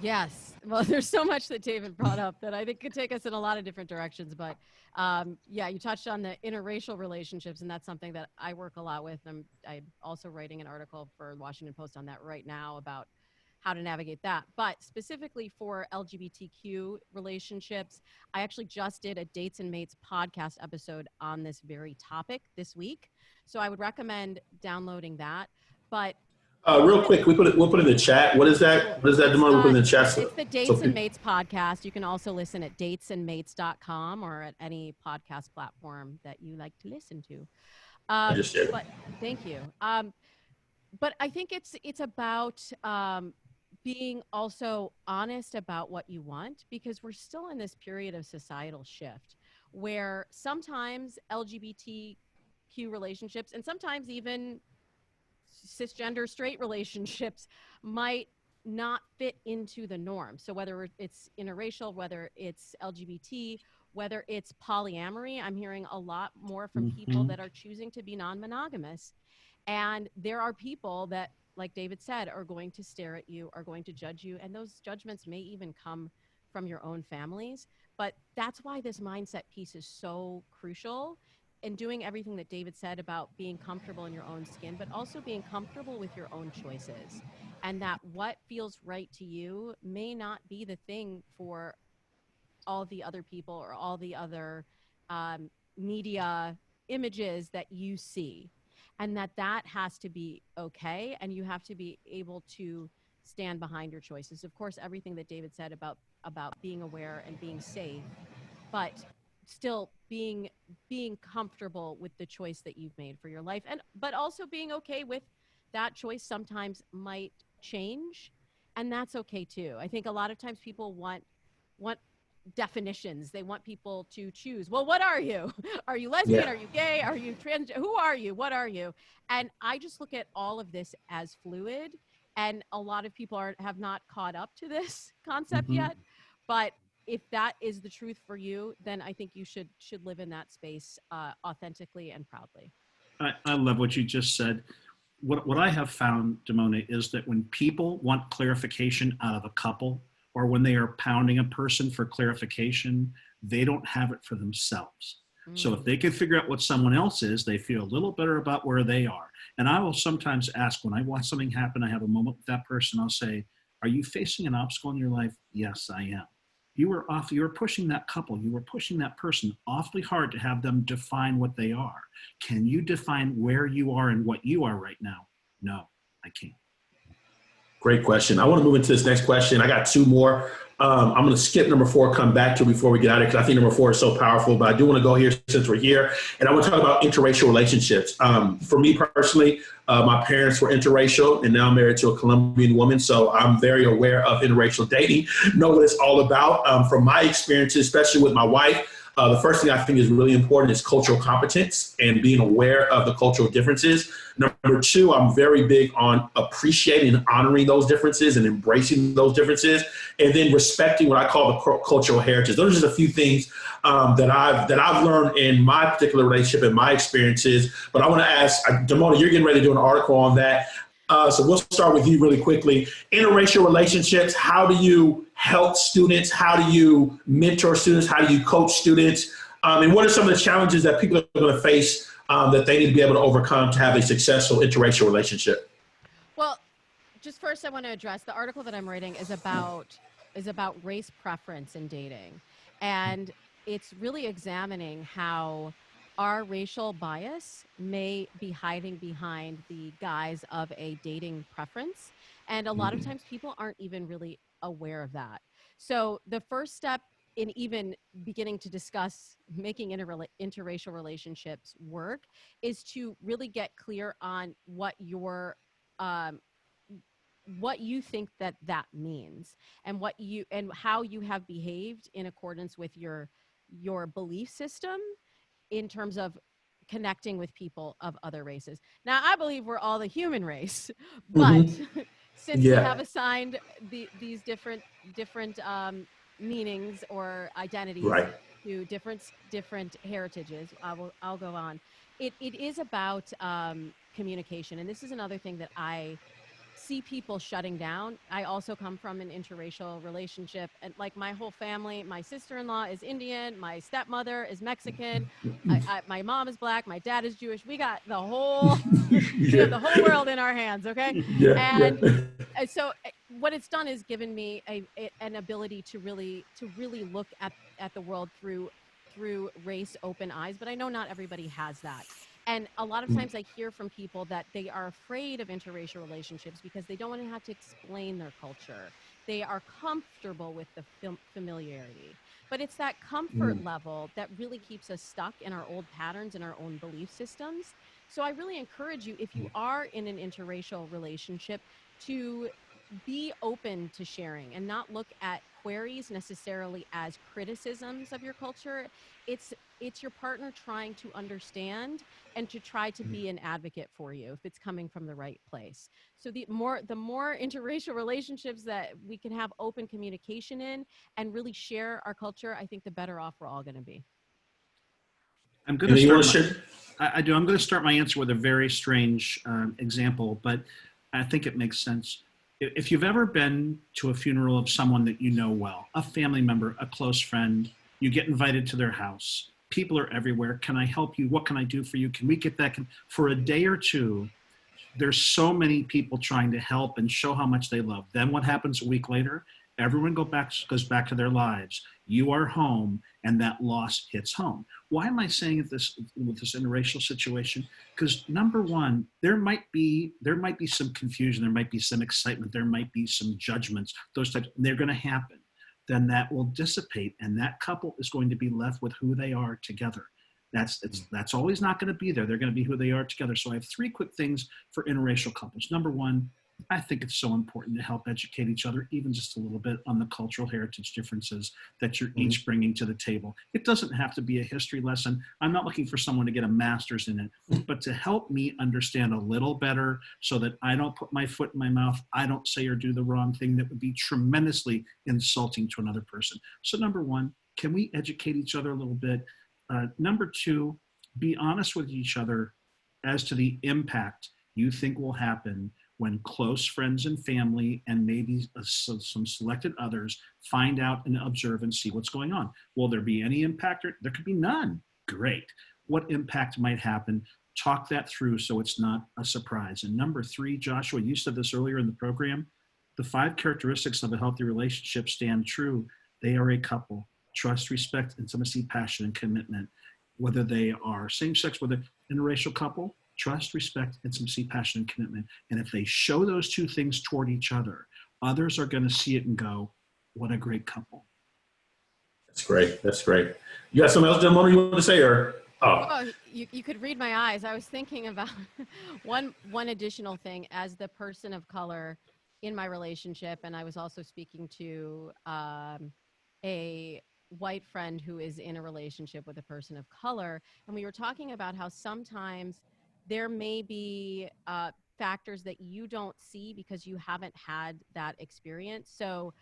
Yes. Well, there's so much that David brought up that I think could take us in a lot of different directions. But you touched on the interracial relationships, and that's something that I work a lot with. I'm also writing an article for Washington Post on that right now about how to navigate that. But specifically for LGBTQ relationships, I actually just did a Dates and Mates podcast episode on this very topic this week. So I would recommend downloading that. But
real quick, we'll put it in the chat. What is that? What is that, Damone? We'll put it in the chat.
It's the Dates and Mates podcast. You can also listen at datesandmates.com or at any podcast platform that you like to listen to.
I just shared it.
But thank you. But I think it's about being also honest about what you want, because we're still in this period of societal shift where sometimes LGBTQ relationships and sometimes even cisgender straight relationships might not fit into the norm. So whether it's interracial, whether it's LGBT, whether it's polyamory. I'm hearing a lot more from people that are choosing to be non-monogamous. And there are people that, like David said, are going to stare at you, are going to judge you. And those judgments may even come from your own families. But that's why this mindset piece is so crucial, in doing everything that David said about being comfortable in your own skin, but also being comfortable with your own choices. And that what feels right to you may not be the thing for all the other people or all the other media images that you see, and that has to be okay, and you have to be able to stand behind your choices. Of course, everything that David said about being aware and being safe, but still being comfortable with the choice that you've made for your life, and but also being okay with that choice sometimes might change, and that's okay too. I think a lot of times people want definitions. They want people to choose. Well, what are you? Are you lesbian?
Yeah.
Are you gay? Are you trans? Who are you? What are you? And I just look at all of this as fluid. And a lot of people have not caught up to this concept yet. But if that is the truth for you, then I think you should live in that space authentically and proudly.
I love what you just said. What I have found, Damone, is that when people want clarification out of a couple, or when they are pounding a person for clarification, they don't have it for themselves. So if they can figure out what someone else is, they feel a little better about where they are. And I will sometimes ask, when I watch something happen, I have a moment with that person, I'll say, are you facing an obstacle in your life? Yes, I am. You were pushing that couple, you were pushing that person awfully hard to have them define what they are. Can you define where you are and what you are right now? No, I can't.
Great question. I want to move into this next question. I got two more. I'm going to skip number 4, come back to before we get out of here, because I think number 4 is so powerful. But I do want to go here since we're here. And I want to talk about interracial relationships. For me personally, my parents were interracial, and now I'm married to a Colombian woman. So I'm very aware of interracial dating, know what it's all about. From my experiences, especially with my wife, the first thing I think is really important is cultural competence and being aware of the cultural differences. Number 2, I'm very big on appreciating and honoring those differences and embracing those differences, and then respecting what I call the cultural heritage. Those are just a few things that I've learned in my particular relationship and my experiences. But I want to ask, Damona, you're getting ready to do an article on that. So we'll start with you really quickly. Interracial relationships, how do you help students? How do you mentor students? How do you coach students? And what are some of the challenges that people are going to face that they need to be able to overcome to have a successful interracial relationship?
Well, just first I want to address the article that I'm writing is about race preference in dating. And it's really examining how our racial bias may be hiding behind the guise of a dating preference. And a lot of times people aren't even really aware of that. So the first step in even beginning to discuss making interracial relationships work is to really get clear on um, what you think that means, and how you have behaved in accordance with your belief system in terms of connecting with people of other races. Now, I believe we're all the human race, but since we have
Yeah,
assigned these different meanings or identities
right.
to different heritages, I'll go on. It is about communication, and this is another thing that I see people shutting down. I also come from an interracial relationship, and like my whole family, my sister-in-law is Indian, my stepmother is Mexican, my mom is Black, my dad is Jewish. We got the whole we have
Yeah,
the whole world in our hands, okay?
yeah,
And
yeah.
so what it's done is given me an ability to really look at the world through race open eyes, but I know not everybody has that. And a lot of times I hear from people that they are afraid of interracial relationships because they don't want to have to explain their culture. They are comfortable with the familiarity. But it's that comfort level that really keeps us stuck in our old patterns and our own belief systems. So I really encourage you, if you are in an interracial relationship, to be open to sharing and not look at queries necessarily as criticisms of your culture. It's your partner trying to understand and to try to be an advocate for you if it's coming from the right place. So the more interracial relationships that we can have open communication in and really share our culture, I think the better off we're all going to be.
I'm going
And
to
then you want
start
to
my,
share?
I do. I'm going to start my answer with a very strange example, but I think it makes sense. If you've ever been to a funeral of someone that you know well, a family member, a close friend, you get invited to their house. People are everywhere. Can I help you? What can I do for you? Can we get that? For a day or two, there's so many people trying to help and show how much they love. Then what happens a week later? Everyone goes back to their lives. You are home, and that loss hits home. Why am I saying it this with this interracial situation? Because number one, there might be some confusion, there might be some excitement, there might be some judgments. Those types, they're going to happen. Then that will dissipate, and that couple is going to be left with who they are together. That's always not going to be there. They're going to be who they are together. So I have three quick things for interracial couples. Number one, I think it's so important to help educate each other, even just a little bit, on the cultural heritage differences that you're each bringing to the table. It doesn't have to be a history lesson. I'm not looking for someone to get a master's in it, but to help me understand a little better so that I don't put my foot in my mouth, I don't say or do the wrong thing that would be tremendously insulting to another person. So number one, can we educate each other a little bit? Number two, be honest with each other as to the impact you think will happen when close friends and family and maybe some selected others find out and observe and see what's going on. Will there be any impact? There could be none. Great. What impact might happen? Talk that through so it's not a surprise. And number three, Joshua, you said this earlier in the program, the 5 characteristics of a healthy relationship stand true. They are a couple: trust, respect, intimacy, passion, and commitment. Whether they are same-sex, whether interracial couple, trust, respect, intimacy, passion, and commitment. And if they show those two things toward each other, others are going to see it and go, what a great couple.
That's great. That's great. You got something else, Demona, you want to say? Or
Oh, you could read my eyes. I was thinking about one additional thing as the person of color in my relationship, and I was also speaking to a white friend who is in a relationship with a person of color, and we were talking about how sometimes there may be factors that you don't see because you haven't had that experience. So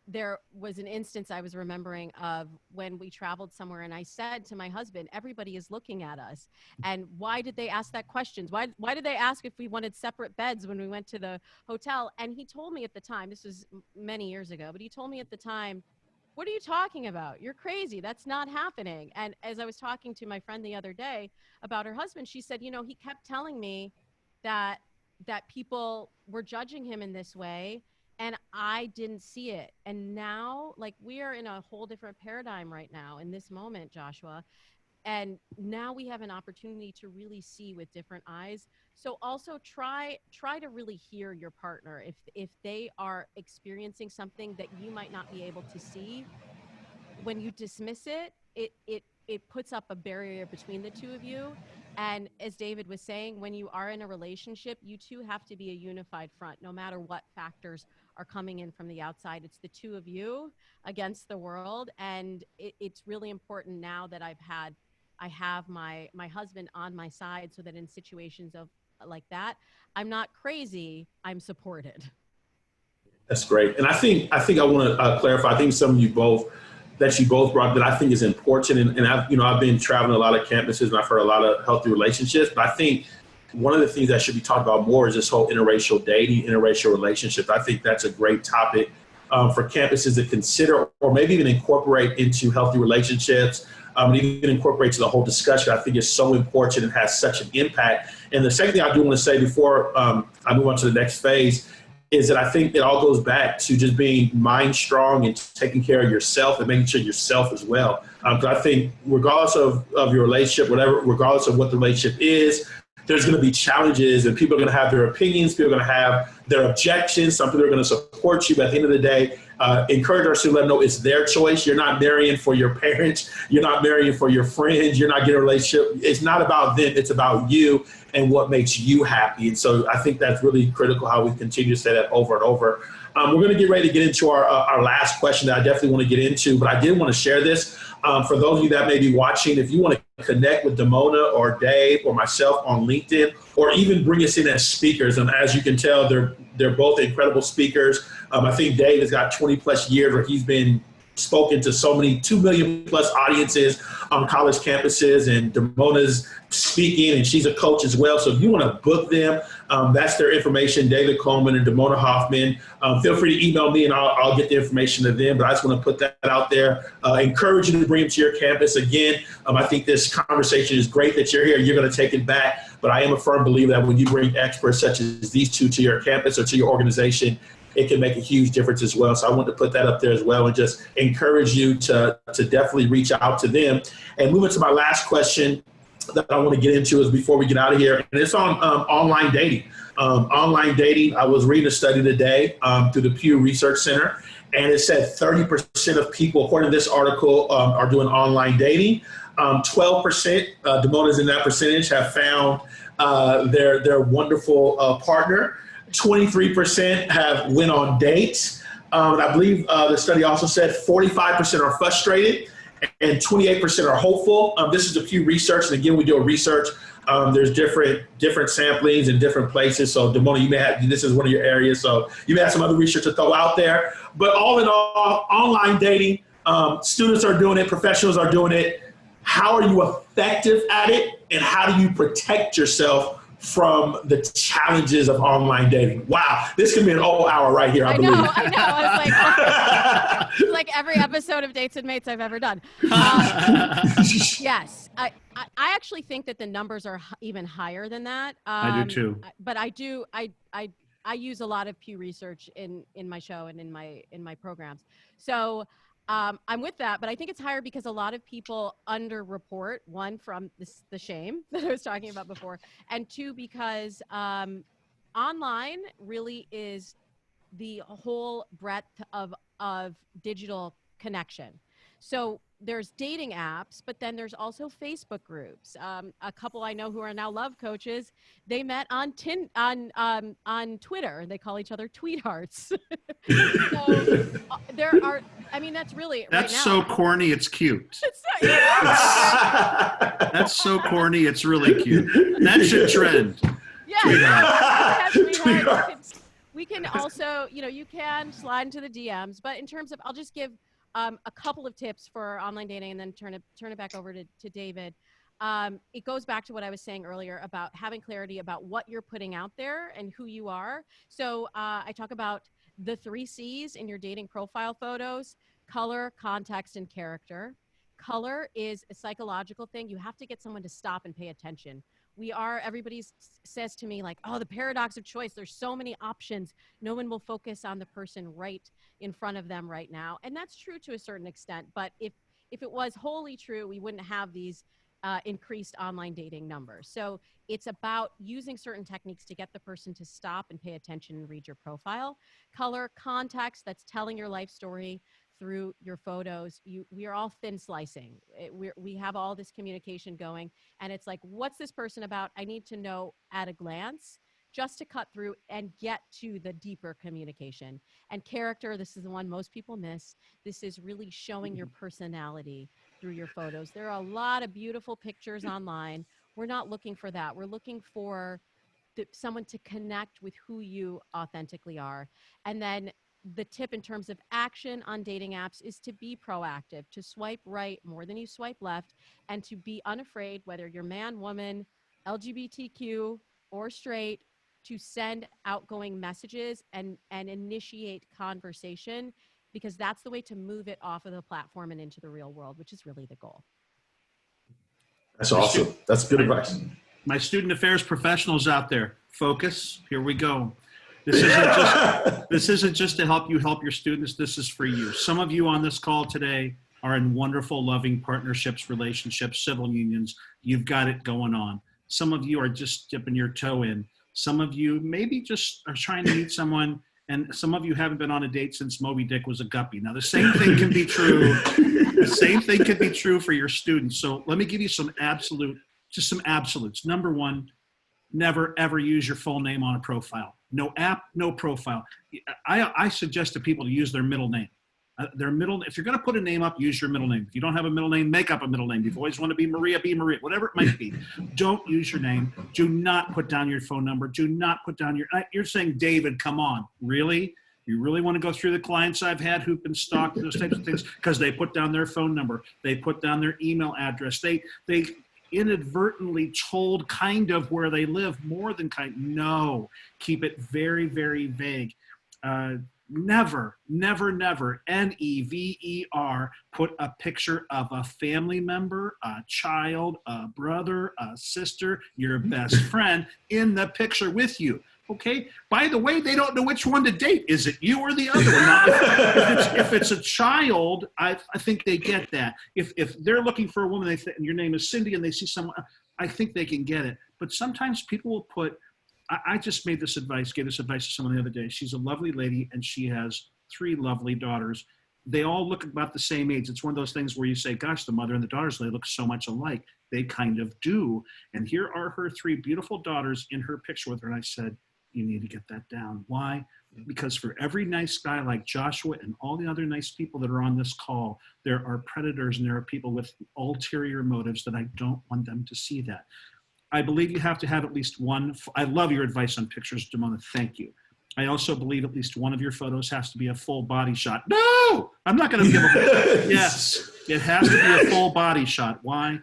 there was an instance I was remembering of when we traveled somewhere, and I said to my husband, everybody is looking at us. And why did they ask that questions? Why did they ask if we wanted separate beds when we went to the hotel? And he told me at the time, this was many years ago, but he told me at the time, what are you talking about? You're crazy. That's not happening. And as I was talking to my friend the other day about her husband, she said, he kept telling me that people were judging him in this way, and I didn't see it. And now, like, we are in a whole different paradigm right now in this moment, Joshua. And now we have an opportunity to really see with different eyes. So also try to really hear your partner. If they are experiencing something that you might not be able to see, when you dismiss it, it puts up a barrier between the two of you. And as David was saying, when you are in a relationship, you two have to be a unified front, no matter what factors are coming in from the outside. It's the two of you against the world. And it's really important now that I have my husband on my side, so that in situations of like that, I'm not crazy, I'm supported.
that's great. And I think I want to clarify. I think some of you both brought that I think is important. And I've been traveling a lot of campuses, and I've heard a lot of healthy relationships. But I think one of the things that should be talked about more is this whole interracial dating, interracial relationships. I think that's a great topic for campuses to consider, or maybe even incorporate into healthy relationships. And even incorporate to the whole discussion. I think it's so important and has such an impact. And the second thing I do want to say before I move on to the next phase is that I think it all goes back to just being mind strong and taking care of yourself and making sure yourself as well. Because I think regardless of your relationship, regardless of what the relationship is, there's going to be challenges, and people are going to have their opinions. People are going to have their objections. Some people are going to support you. But at the end of the day, encourage our students, let them know it's their choice. You're not marrying for your parents. You're not marrying for your friends. You're not getting a relationship. It's not about them. It's about you and what makes you happy. And so I think that's really critical, how we continue to say that over and over. We're going to get ready to get into our last question that I definitely want to get into, but I did want to share this. For those of you that may be watching, if you want to connect with Damona or Dave or myself on LinkedIn, or even bring us in as speakers, as you can tell, they're both incredible speakers. I think Dave has got 20 plus years where he's been spoken to so many 2 million plus audiences on college campuses, and Damona's speaking and she's a coach as well. So if you want to book them, that's their information, David Coleman and Damona Hoffman. Feel free to email me and I'll get the information to them, but I just want to put that out there. Encourage you to bring them to your campus. Again, I think this conversation is great that you're here. You're going to take it back, but I am a firm believer that when you bring experts such as these two to your campus or to your organization, it can make a huge difference as well. So I want to put that up there as well and just encourage you to definitely reach out to them. And moving to my last question that I want to get into is before we get out of here, and it's on online dating. Online dating, I was reading a study today through the Pew Research Center, and it said 30% of people, according to this article, are doing online dating. 12%, Damona's in that percentage, have found their wonderful partner. 23% have went on dates. I believe the study also said 45% are frustrated and 28% are hopeful. This is the Pew Research, and again, we do a research. There's different samplings in different places. So Damona, you may have, this is one of your areas, so you may have some other research to throw out there. But all in all, online dating, students are doing it, professionals are doing it. How are you effective at it, and how do you protect yourself from the challenges of online dating? Wow, this could be an whole hour right here, I believe.
I know. I was like, like every episode of Dates and Mates I've ever done. Yes, I actually think that the numbers are even higher than that.
I do too.
But I use a lot of Pew Research in my show and in my programs. So I'm with that, but I think it's higher because a lot of people underreport, one, from the shame that I was talking about before, and two, because online really is the whole breadth of digital connection. So there's dating apps, but then there's also Facebook groups. A couple I know who are now love coaches, they met on Twitter. They call each other Tweethearts. So there are, I mean, that's really
that's
right now.
So corny, it's cute.
It's
That's so corny, it's really cute. That should trend.
Yeah. We can also, you can slide into the DMs, but in terms of, I'll just give a couple of tips for online dating and then turn it back over to David. It goes back to what I was saying earlier about having clarity about what you're putting out there and who you are. So I talk about the 3 C's in your dating profile photos: color, context, and character. Color is a psychological thing. You have to get someone to stop and pay attention. Everybody says to me like, oh, the paradox of choice. There's so many options. No one will focus on the person right in front of them right now. And that's true to a certain extent. But if it was wholly true, we wouldn't have these increased online dating numbers. So it's about using certain techniques to get the person to stop and pay attention and read your profile. Color, context, that's telling your life story through your photos. We are all thin slicing. We have all this communication going, and it's like, what's this person about? I need to know at a glance, just to cut through and get to the deeper communication. And character, this is the one most people miss. This is really showing your personality through your photos. There are a lot of beautiful pictures online. We're not looking for that. We're looking for someone to connect with who you authentically are. And then the tip in terms of action on dating apps is to be proactive, to swipe right more than you swipe left, and to be unafraid, whether you're man, woman, LGBTQ, or straight, to send outgoing messages and initiate conversation, because that's the way to move it off of the platform and into the real world, which is really the goal.
That's awesome. That's good advice.
My student affairs professionals out there, focus. Here we go. This isn't just to help your students. This is for you. Some of you on this call today are in wonderful, loving partnerships, relationships, civil unions. You've got it going on. Some of you are just dipping your toe in. Some of you maybe just are trying to meet someone, and some of you haven't been on a date since Moby Dick was a guppy. Now, the same thing can be true. The same thing can be true for your students. So let me give you some absolutes. Number one, never, ever use your full name on a profile. No app, no profile. I suggest to people to use their middle name. If you're going to put a name up, use your middle name. If you don't have a middle name, make up a middle name. If you always want to be Maria, whatever it might be. Don't use your name. Do not put down your phone number. Do not put down you're saying, David, come on, really? You really want to go through the clients I've had who've been stalked, those types of things, because they put down their phone number, they put down their email address, they inadvertently told kind of where they live, more than kind. No, keep it very, very vague. Never, never, never, never put a picture of a family member, a child, a brother, a sister, your best friend in the picture with you. Okay. By the way, they don't know which one to date. Is it you or the other one? Now, if it's a child, I think they get that. If they're looking for a woman, and your name is Cindy, and they see someone, I think they can get it. But sometimes people will put. I just gave this advice to someone the other day. She's a lovely lady, and she has 3 lovely daughters. They all look about the same age. It's one of those things where you say, gosh, the mother and the daughters, they look so much alike. They kind of do. And here are her 3 beautiful daughters in her picture with her. And I said, you need to get that down. Why? Because for every nice guy like Joshua and all the other nice people that are on this call, there are predators and there are people with ulterior motives that I don't want them to see that. I believe you have to have at least one. I love your advice on pictures, Damona. Thank you. I also believe at least one of your photos has to be a full body shot. No, I'm not going to give a. Yes, it has to be a full body shot. Why?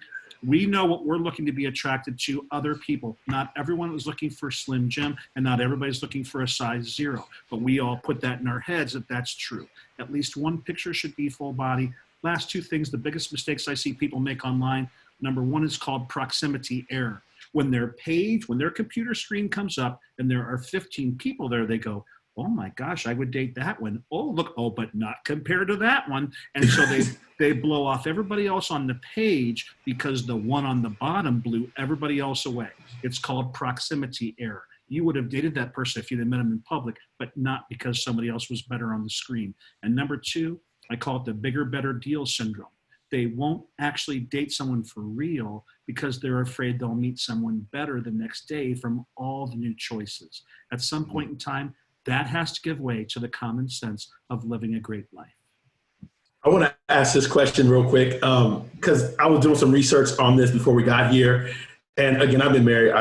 We know what we're looking to be attracted to other people. Not everyone is looking for Slim Jim, and not everybody's looking for a size 0. But we all put that in our heads that that's true. At least one picture should be full body. Last 2 things, the biggest mistakes I see people make online. Number 1 is called proximity error. When their computer screen comes up and there are 15 people there, they go, oh my gosh, I would date that one. Oh, look, but not compared to that one. And so they blow off everybody else on the page because the one on the bottom blew everybody else away. It's called proximity error. You would have dated that person if you'd have met them in public, but not because somebody else was better on the screen. And number 2, I call it the bigger, better deal syndrome. They won't actually date someone for real because they're afraid they'll meet someone better the next day from all the new choices. At some point in time, that has to give way to the common sense of living a great life.
I want to ask this question real quick because I was doing some research on this before we got here. And again, I've been married,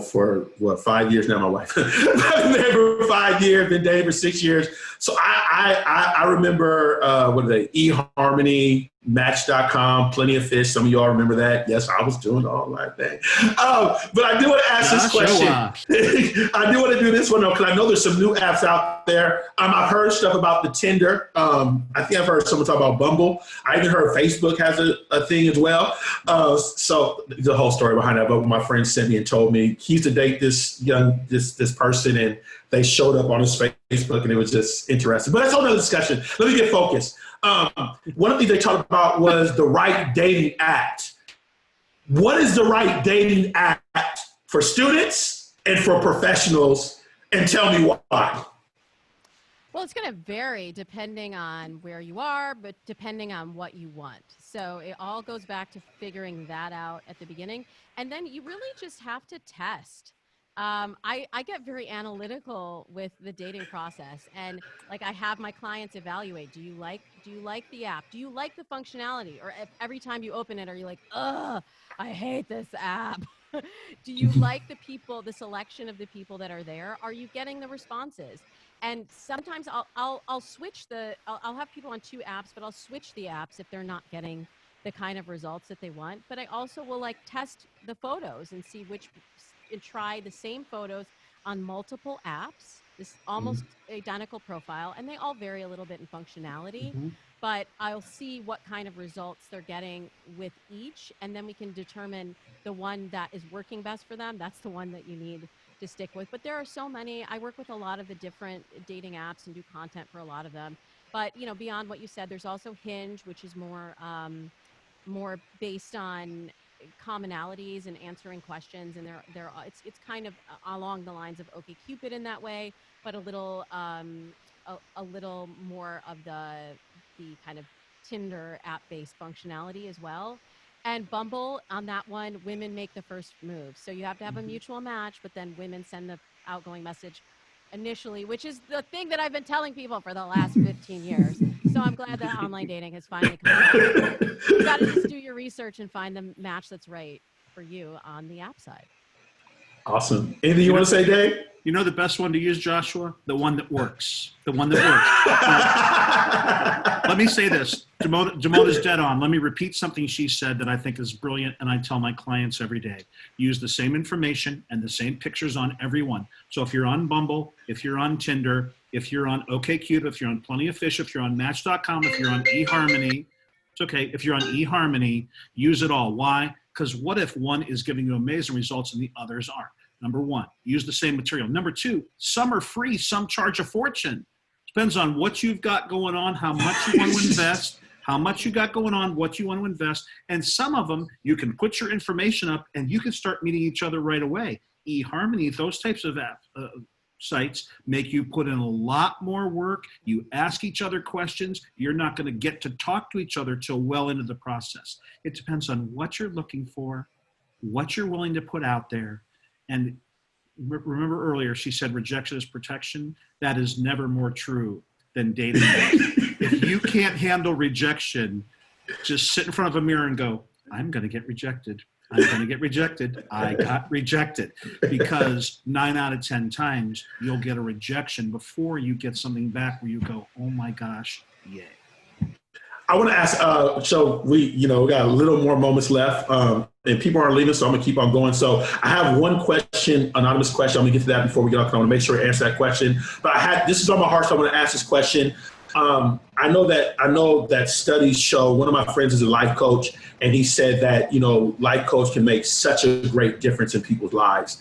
for 5 years now, my wife. I've been married for 5 years, been dating for 6 years. So I remember, eHarmony, Match.com, Plenty of Fish. Some of y'all remember that. Yes, I was doing all that thing. But I do want to ask this question. I do want to do this one, though, because I know there's some new apps out there. I've heard stuff about the Tinder. I think I've heard someone talk about Bumble. I even heard Facebook has a thing as well. So the whole story behind that, but my friend sent me and told me he used to date this person, and they showed up on his Facebook, and it was just interesting. But that's a whole other discussion. Let me get focused. One of the things they talked about was the right dating act. What is the right dating act for students and for professionals? And tell me why.
Well, it's going to vary depending on where you are, but depending on what you want. So it all goes back to figuring that out at the beginning. And then you really just have to test. I get very analytical with the dating process, and like I have my clients evaluate, do you like the app? Do you like the functionality? Or if every time you open it, are you like, ugh, I hate this app? Do you like the selection of the people that are there? Are you getting the responses? And sometimes I'll switch I'll have people on 2 apps, but I'll switch the apps if they're not getting the kind of results that they want. But I also will test the photos and see and try the same photos on multiple apps, this almost identical profile, and they all vary a little bit in functionality, but I'll see what kind of results they're getting with each, and then we can determine the one that is working best for them. That's the one that you need to stick with. But there are so many. I work with a lot of the different dating apps and do content for a lot of them. But, beyond what you said, there's also Hinge, which is more based on commonalities and answering questions, and it's kind of along the lines of OkCupid in that way, but a little more of the kind of Tinder app-based functionality as well. And Bumble, on that one, women make the first move, so you have to have a mutual match, but then women send the outgoing message initially, which is the thing that I've been telling people for the last 15 years. So I'm glad that online dating has finally come around. You got to just do your research and find the match that's right for you on the app side.
Awesome. Anything you want to say, Dave?
You know the best one to use, Joshua? The one that works. The one that works. Let me say this. Damota's dead on. Let me repeat something she said that I think is brilliant, and I tell my clients every day. Use the same information and the same pictures on everyone. So if you're on Bumble, if you're on Tinder, if you're on OkCupid, if you're on Plenty of Fish, if you're on Match.com, if you're on eHarmony, it's okay. If you're on eHarmony, use it all. Why? Because what if one is giving you amazing results and the others aren't? Number one, use the same material. Number two, some are free, some charge a fortune. Depends on what you've got going on, how much you want to invest, how much you got going on, what you want to invest. And some of them, you can put your information up and you can start meeting each other right away. eHarmony, those types of sites make you put in a lot more work. You ask each other questions. You're not going to get to talk to each other till well into the process. It depends on what you're looking for, what you're willing to put out there. And remember earlier, she said rejection is protection. That is never more true than dating. If you can't handle rejection, just sit in front of a mirror and go, I'm going to get rejected. I'm going to get rejected. I got rejected. Because 9 out of 10 times, you'll get a rejection before you get something back where you go, oh my gosh, yay.
I want to ask, so we got a little more moments left, and people aren't leaving, so I'm going to keep on going. So I have one question, anonymous question. I'm going to get to that before we get off. I want to make sure I answer that question. But this is on my heart, so I'm going to ask this question. I know that studies show, one of my friends is a life coach, and he said that, life coach can make such a great difference in people's lives.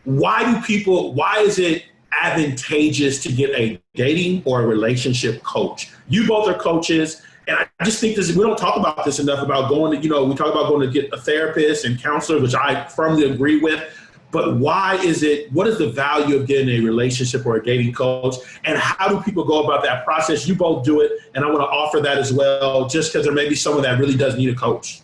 Why is it advantageous to get a dating or a relationship coach? You both are coaches, and I just think we don't talk about this enough about going to, we talk about going to get a therapist and counselor, which I firmly agree with. But what is the value of getting a relationship or a dating coach, and how do people go about that process? You both do it, and I want to offer that as well, just because there may be someone that really does need a coach.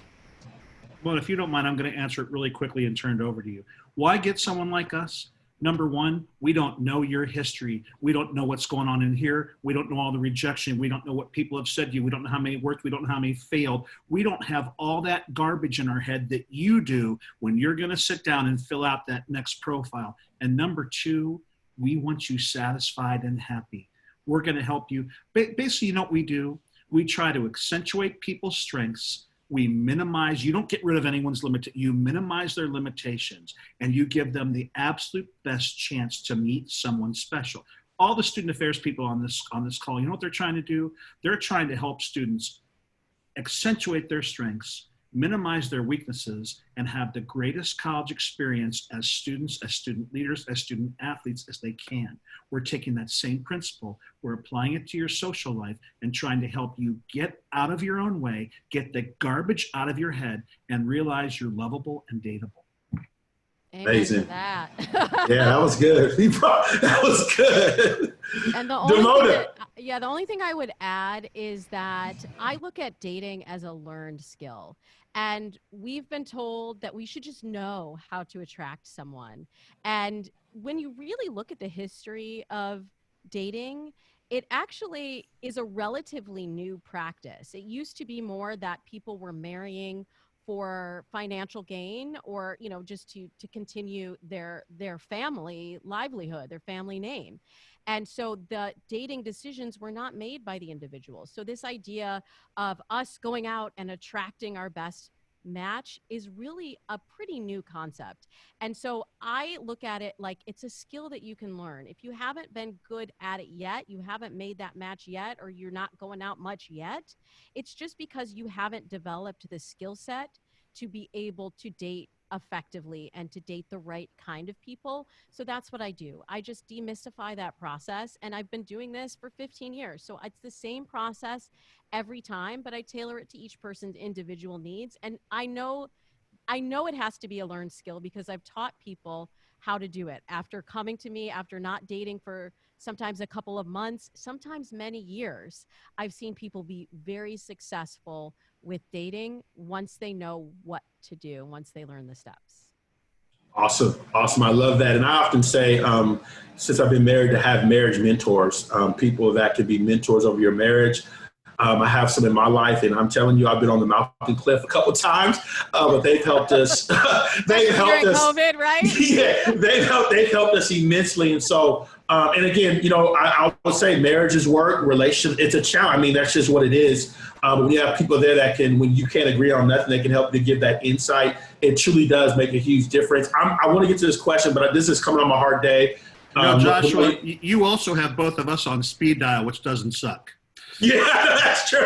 Well, if you don't mind, I'm going to answer it really quickly and turn it over to you. Why get someone like us? Number one, we don't know your history. We don't know what's going on in here. We don't know all the rejection. We don't know what people have said to you. We don't know how many worked. We don't know how many failed. We don't have all that garbage in our head that you do when you're going to sit down and fill out that next profile. And number two, we want you satisfied and happy. We're going to help you. Basically, you know what we do? We try to accentuate people's strengths. We minimize, you don't get rid of anyone's you minimize their limitations, and you give them the absolute best chance to meet someone special. All the student affairs people on this call, you know what they're trying to do? They're trying to help students accentuate their strengths, minimize their weaknesses, and have the greatest college experience as students, as student leaders, as student athletes as they can. We're taking that same principle, we're applying it to your social life and trying to help you get out of your own way, get the garbage out of your head, and realize you're lovable and dateable.
Amazing.
That.
Yeah, that was good. That was good.
And the only thing I would add is that I look at dating as a learned skill. And we've been told that we should just know how to attract someone. And when you really look at the history of dating, it actually is a relatively new practice. It used to be more that people were marrying for financial gain, or just to continue their family livelihood, their family name. And so the dating decisions were not made by the individuals. So this idea of us going out and attracting our best match is really a pretty new concept. And so I look at it like it's a skill that you can learn. If you haven't been good at it yet, you haven't made that match yet, or you're not going out much yet, it's just because you haven't developed the skill set to be able to date effectively and to date the right kind of people. So that's what I do. I just demystify that process. And I've been doing this for 15 years. So it's the same process every time, but I tailor it to each person's individual needs. And I know it has to be a learned skill because I've taught people how to do it after coming to me, after not dating for sometimes a couple of months, sometimes many years. I've seen people be very successful with dating once they know what to do, once they learn the steps.
Awesome. Awesome. I love that. And I often say, since I've been married, to have marriage mentors, people that could be mentors over your marriage. I have some in my life, and I'm telling you, I've been on the mountain cliff a couple of times, but they've helped us. They've helped
During
us.
COVID, right?
Yeah, they've helped us immensely. And so, and again, I would say marriage is work, relation. It's a challenge. I mean, that's just what it is. When you have people there that can, when you can't agree on nothing, they can help you give that insight. It truly does make a huge difference. I want to get to this question, but this is coming on my hard day.
Joshua, you also have both of us on speed dial, which doesn't suck.
Yeah, that's true.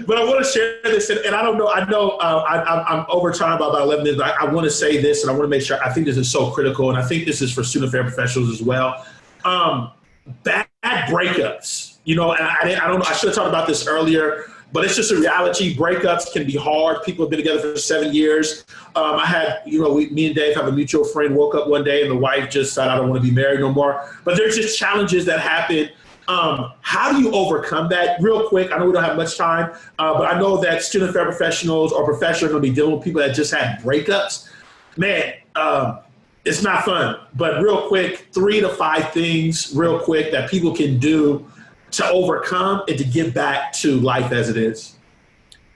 But I want to share this, and I don't know. I know I'm over time by about 11 minutes. But I want to say this, and I want to make sure. I think this is so critical, and I think this is for student affairs professionals as well. Bad breakups. And I don't know. I should have talked about this earlier, but it's just a reality. Breakups can be hard. People have been together for 7 years. I had, me and Dave have a mutual friend. Woke up one day, and the wife just said, "I don't want to be married no more." But there's just challenges that happen. How do you overcome that? Real quick, I know we don't have much time, but I know that student affairs professionals or professionals are going to be dealing with people that just had breakups. Man, it's not fun. But real quick, 3 to 5 things real quick that people can do to overcome and to give back to life as it is.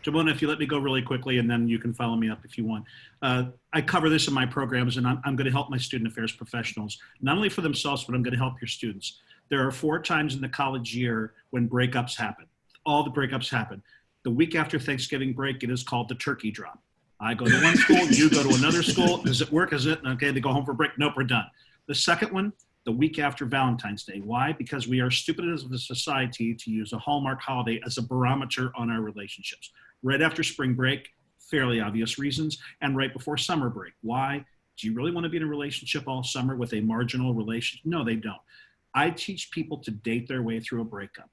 Jamona, if you let me go really quickly, and then you can follow me up if you want. I cover this in my programs, and I'm going to help my student affairs professionals, not only for themselves, but I'm going to help your students. There are 4 times in the college year when breakups happen. All the breakups happen. The week after Thanksgiving break, it is called the turkey drop. I go to one school, you go to another school. Does it work? Is it? Okay, they go home for break. Nope, we're done. The second one, the week after Valentine's Day. Why? Because we are stupid as a society to use a Hallmark holiday as a barometer on our relationships. Right after spring break, fairly obvious reasons, and right before summer break. Why? Do you really want to be in a relationship all summer with a marginal relationship? No, they don't. I teach people to date their way through a breakup.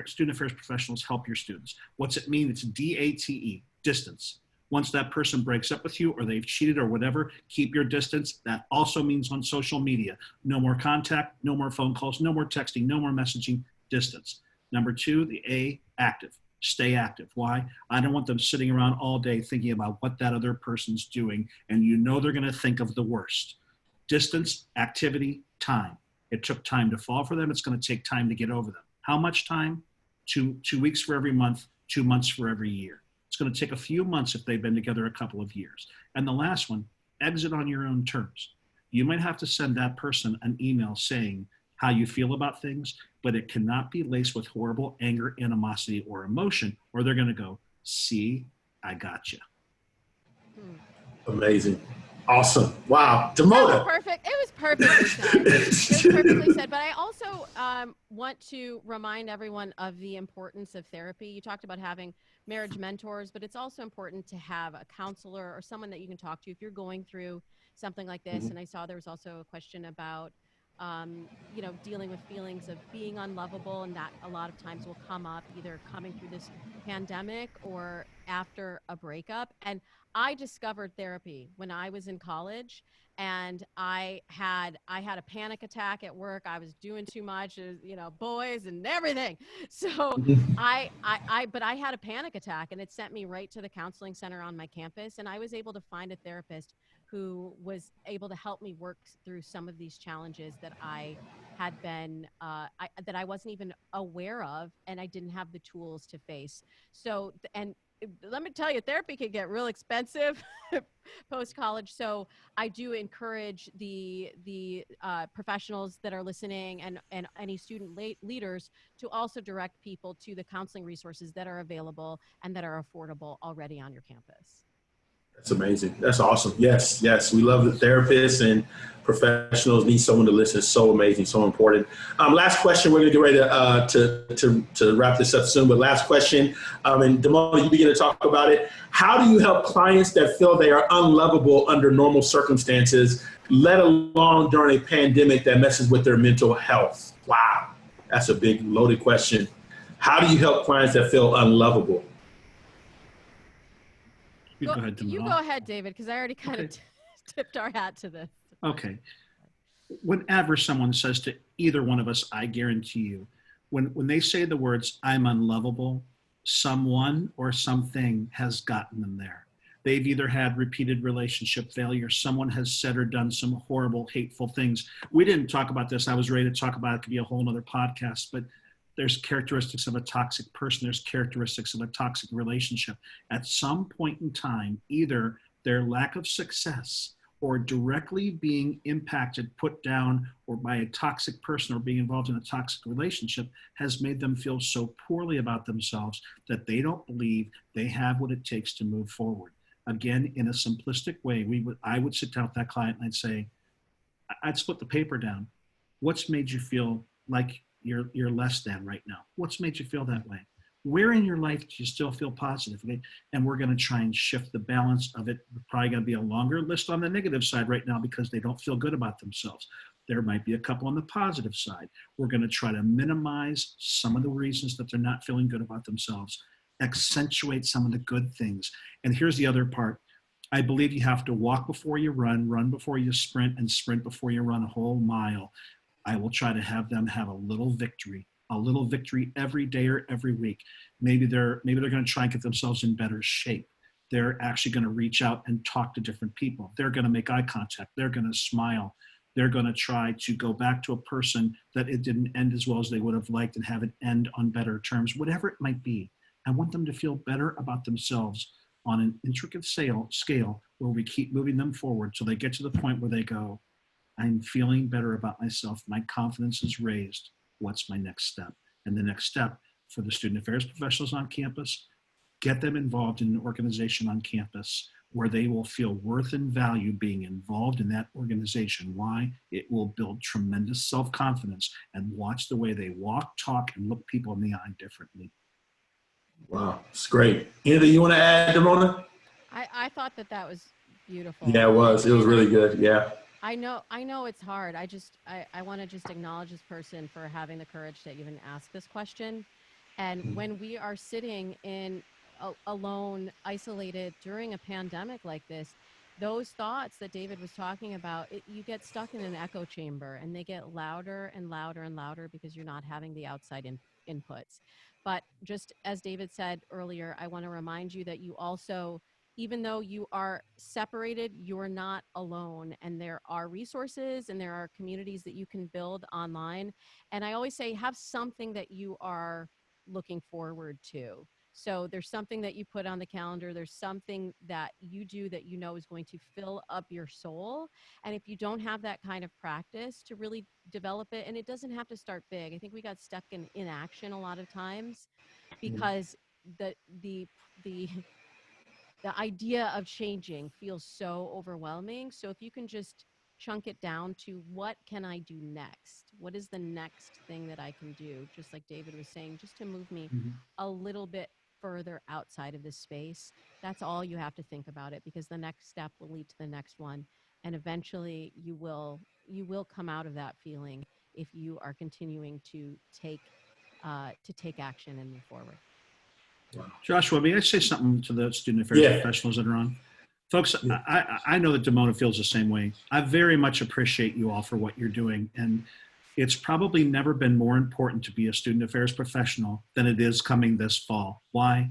Student affairs professionals help your students. What's it mean? It's DATE, distance. Once that person breaks up with you or they've cheated or whatever, keep your distance. That also means on social media. No more contact, no more phone calls, no more texting, no more messaging, distance. Number 2, the A, active. Stay active. Why? I don't want them sitting around all day thinking about what that other person's doing, and they're going to think of the worst. Distance, activity, time. It took time to fall for them. It's going to take time to get over them. How much time? 2 weeks for every month, 2 months for every year. It's going to take a few months if they've been together a couple of years. And the last one, exit on your own terms. You might have to send that person an email saying how you feel about things, but it cannot be laced with horrible anger, animosity, or emotion, or they're going to go, "See, I got you."
Amazing. Awesome. Wow.
That
Demona.
was perfect. It was perfectly said. It was perfectly said. But I also want to remind everyone of the importance of therapy. You talked about having marriage mentors, but it's also important to have a counselor or someone that you can talk to if you're going through something like this.
Mm-hmm.
And I saw there was also a question about, dealing with feelings of being unlovable, and that a lot of times will come up either coming through this pandemic or after a breakup. And I discovered therapy when I was in college, and I had a panic attack at work. I was doing too much, boys and everything. So but I had a panic attack, and it sent me right to the counseling center on my campus. And I was able to find a therapist who was able to help me work through some of these challenges that I had been, that I wasn't even aware of, and I didn't have the tools to face. So, and let me tell you, therapy can get real expensive post-college. So I do encourage the professionals that are listening and any student leaders to also direct people to the counseling resources that are available and that are affordable already on your campus.
That's amazing. That's awesome. Yes, yes. We love the therapists, and professionals need someone to listen. It's so amazing, so important. Last question. We're going to get ready to wrap this up soon. But last question, and Demona, you begin to talk about it. How do you help clients that feel they are unlovable under normal circumstances, let alone during a pandemic that messes with their mental health? Wow, that's a big, loaded question. How do you help clients that feel unlovable?
Go ahead,
you go ahead, David, because I already kind of tipped our hat to this.
Okay. Whenever someone says to either one of us, I guarantee you, when they say the words, "I'm unlovable," someone or something has gotten them there. they've either had repeated relationship failure, someone has said or done some horrible, hateful things. We didn't talk about this. I was ready to talk about it. It could be a whole nother podcast, but there's characteristics of a toxic person. There's characteristics of a toxic relationship. At some point in time, either their lack of success or directly being impacted, put down, or by a toxic person or being involved in a toxic relationship has made them feel so poorly about themselves that they don't believe they have what it takes to move forward. Again, in a simplistic way, I would sit down with that client and I'd say, I'd split the paper down. What's made you feel like you're less than right now? What's made you feel that way? Where in your life do you still feel positive? Okay? And we're going to try and shift the balance of it. We're probably going to be a longer list on the negative side right now because they don't feel good about themselves. There might be a couple on the positive side. We're going to try to minimize some of the reasons that they're not feeling good about themselves, accentuate some of the good things. And here's the other part. I believe you have to walk before you run before you sprint, and sprint before you run a whole mile. I will try to have them have a little victory every day or every week. Maybe they're going to try and get themselves in better shape. They're actually going to reach out and talk to different people. They're going to make eye contact. They're going to smile. They're going to try to go back to a person that it didn't end as well as they would have liked and have it end on better terms, whatever it might be. I want them to feel better about themselves on an intricate scale where we keep moving them forward so they get to the point where they go, I'm feeling better about myself. My confidence is raised. What's my next step? And the next step for the student affairs professionals on campus, get them involved in an organization on campus where they will feel worth and value being involved in that organization. Why? It will build tremendous self-confidence, and watch the way they walk, talk, and look people in the eye differently.
Wow, it's great. Anything you want to add, Damona?
I thought that was beautiful.
Yeah, it was. It was really good. Yeah.
I know it's hard. I want to just acknowledge this person for having the courage to even ask this question. And when we are sitting in alone, isolated during a pandemic like this, those thoughts that David was talking about, you get stuck in an echo chamber, and they get louder and louder and louder because you're not having the outside inputs. But just as David said earlier, I want to remind you that you also, even though you are separated, you're not alone. And there are resources and there are communities that you can build online. And I always say, have something that you are looking forward to. So there's something that you put on the calendar. There's something that you do that you know is going to fill up your soul. And if you don't have that kind of practice to really develop it, and it doesn't have to start big. I think we got stuck in inaction a lot of times because the idea of changing feels so overwhelming. So if you can just chunk it down to, what can I do next? What is the next thing that I can do? Just like David was saying, just to move me a little bit further outside of this space. That's all you have to think about it, because the next step will lead to the next one. And eventually you will come out of that feeling if you are continuing to take action and move forward.
Joshua, may I say something to the student affairs professionals that are on? Folks, I know that Damona feels the same way. I very much appreciate you all for what you're doing. And it's probably never been more important to be a student affairs professional than it is coming this fall. Why?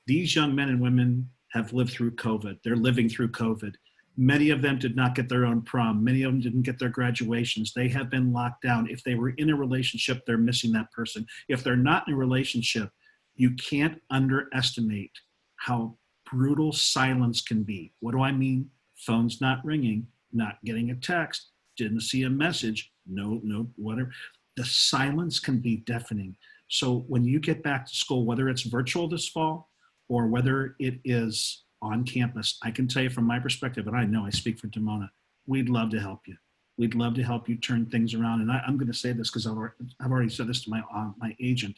These young men and women have lived through COVID. They're living through COVID. Many of them did not get their own prom. Many of them didn't get their graduations. They have been locked down. If they were in a relationship, they're missing that person. If they're not in a relationship, you can't underestimate how brutal silence can be. What do I mean? Phone's not ringing, not getting a text, didn't see a message, no, whatever. The silence can be deafening. So when you get back to school, whether it's virtual this fall or whether it is on campus, I can tell you from my perspective, and I know I speak for Damona, we'd love to help you. We'd love to help you turn things around. And I'm going to say this because I've already said this to my agent.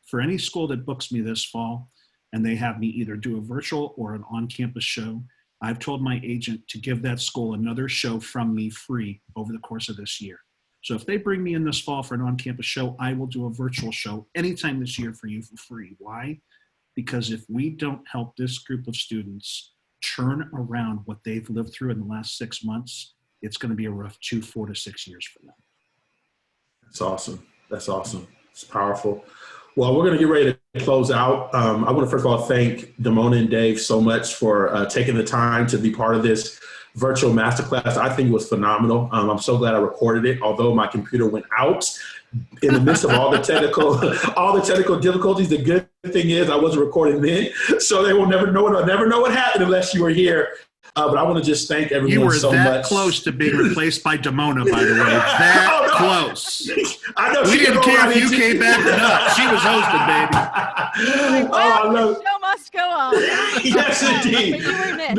For any school that books me this fall and they have me either do a virtual or an on-campus show, I've told my agent to give that school another show from me free over the course of this year. So if they bring me in this fall for an on-campus show, I will do a virtual show anytime this year for you for free. Why? Because if we don't help this group of students turn around what they've lived through in the last 6 months, it's going to be a rough 4 to 6 years for them.
That's awesome. That's awesome. It's powerful. Well, we're going to get ready to close out. I want to first of all thank Damona and Dave so much for taking the time to be part of this virtual masterclass. I think it was phenomenal. I'm so glad I recorded it, although my computer went out in the midst of all the technical difficulties. The good thing is I wasn't recording then, so they will never know what happened unless you were here. But I want to just thank everyone so much.
You were that close to being replaced by Damona, by the way. That close.
I know.
We didn't care if you came back or not. She was hosting, baby.
Well, the show must go on.
Yes, indeed.
But you were missed.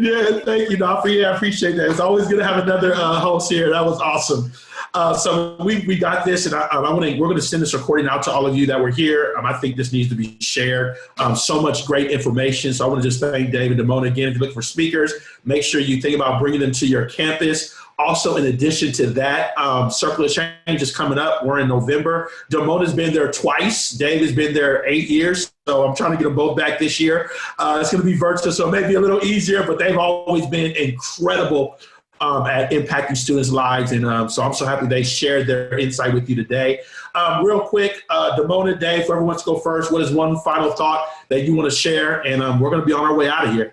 Yeah, thank you, Nafri. I appreciate that. It's always good to have another host here. That was awesome. So we got this, and we're going to send this recording out to all of you that were here. I think this needs to be shared. So much great information. So I want to just thank Dave and Damona again. If you look for speakers, make sure you think about bringing them to your campus. Also, in addition to that, Circle of Change is coming up. We're in November. Damona's been there twice. Dave has been there 8 years. So I'm trying to get them both back this year. It's going to be virtual, so it may be a little easier, but they've always been incredible at impacting students' lives. And so I'm so happy they shared their insight with you today. Real quick, Damona, Dave, whoever wants to go first, what is one final thought that you want to share? And we're going to be on our way out of here.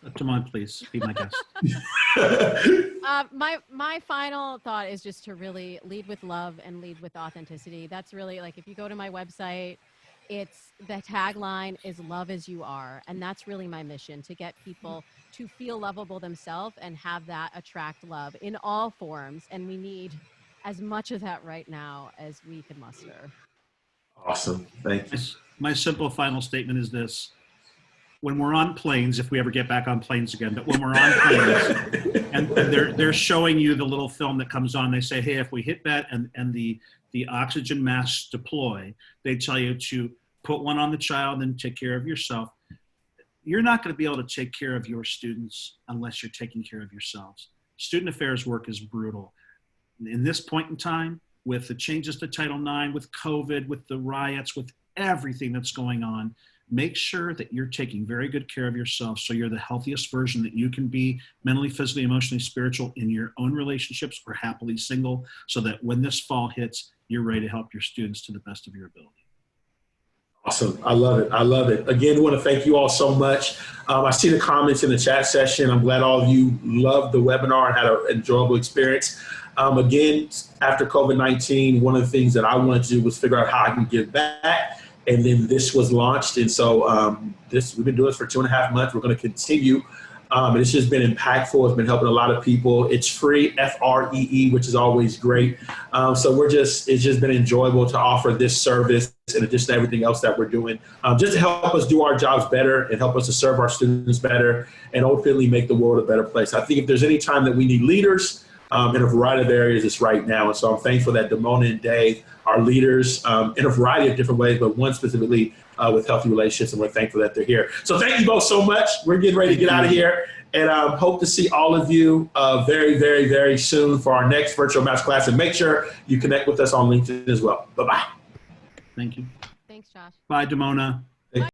Damona, please be my guest.
My final thought is just to really lead with love and lead with authenticity. That's really, like, if you go to my website, it's the tagline is love as you are. And that's really my mission, to get people to feel lovable themselves and have that attract love in all forms. And we need as much of that right now as we can muster.
Awesome. Thank you.
My simple final statement is this. When we're on planes, if we ever get back on planes again, but when we're on planes and they're showing you the little film that comes on, they say, hey, if we hit that and the oxygen masks deploy, they tell you to put one on the child and take care of yourself. You're not going to be able to take care of your students unless you're taking care of yourselves. Student affairs work is brutal. In this point in time, with the changes to Title IX, with COVID, with the riots, with everything that's going on, make sure that you're taking very good care of yourself so you're the healthiest version that you can be, mentally, physically, emotionally, spiritual, in your own relationships or happily single, so that when this fall hits, you're ready to help your students to the best of your ability.
Awesome. I love it. I love it. Again, I want to thank you all so much. I see the comments in the chat session. I'm glad all of you loved the webinar and had an enjoyable experience. Again, after COVID-19, one of the things that I wanted to do was figure out how I can give back. And then this was launched. And so we've been doing this for 2.5 months. We're going to continue. And it's just been impactful. It's been helping a lot of people. It's free, FREE, which is always great. So it's just been enjoyable to offer this service in addition to everything else that we're doing, just to help us do our jobs better and help us to serve our students better and ultimately make the world a better place. I think if there's any time that we need leaders in a variety of areas, it's right now. And so I'm thankful that Damona and Dave are leaders in a variety of different ways, but one specifically with healthy relationships, and we're thankful that they're here. So thank you both so much. We're getting ready to get out of here, and hope to see all of you very, very, very soon for our next virtual masterclass. And make sure you connect with us on LinkedIn as well. Bye-bye.
Thank you.
Thanks, Josh.
Bye, Damona.